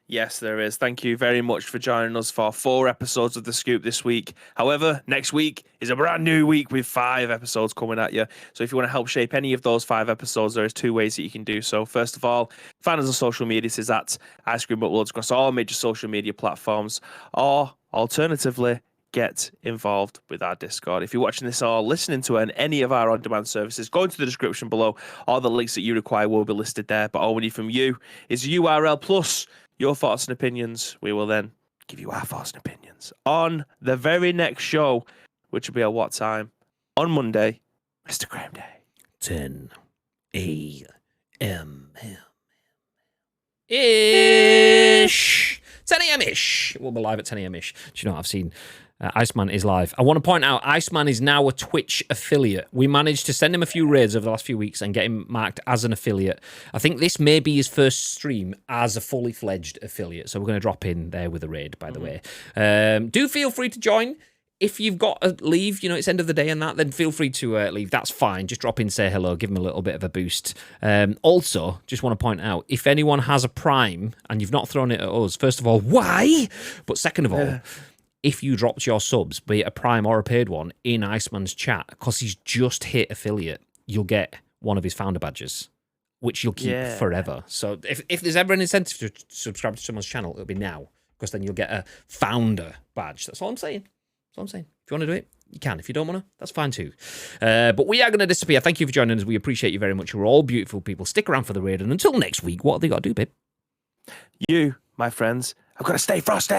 Yes, there is. Thank you very much for joining us for 4 episodes of The Scoop this week. However, next week is a brand new week with 5 episodes coming at you. So if you want to help shape any of those 5 episodes, there is 2 ways that you can do so. First of all, find us on social media. This is at Ice Cream Uploads across all major social media platforms. Or alternatively, get involved with our Discord. If you're watching this or listening to any of our on-demand services, go into the description below. All the links that you require will be listed there. But all we need from you is URL plus your thoughts and opinions. We will then give you our thoughts and opinions on the very next show, which will be at what time? On Monday, Mr. Graham Day. 10 a.m. ish. 10 a.m.-ish. We'll be live at 10 a.m.-ish. Do you know what I've seen? Iceman is live. I want to point out, Iceman is now a Twitch affiliate. We managed to send him a few raids over the last few weeks and get him marked as an affiliate. I think this may be his first stream as a fully fledged affiliate. So we're going to drop in there with a raid, by the way. Do feel free to join. If you've got to leave, it's end of the day and that, then feel free to leave. That's fine. Just drop in, say hello, give him a little bit of a boost. Also, just want to point out, if anyone has a Prime and you've not thrown it at us, first of all, why? But second of all, if you dropped your subs, be it a Prime or a paid one, in Iceman's chat, because he's just hit affiliate, you'll get one of his founder badges, which you'll keep forever. So if there's ever an incentive to subscribe to someone's channel, it'll be now. because then you'll get a founder badge. That's all I'm saying. That's all I'm saying. If you want to do it, you can. If you don't want to, that's fine too. But we are going to disappear. Thank you for joining us. We appreciate you very much. You're all beautiful people. Stick around for the raid. And until next week, what have they got to do, babe? You, my friends, have got to stay frosty.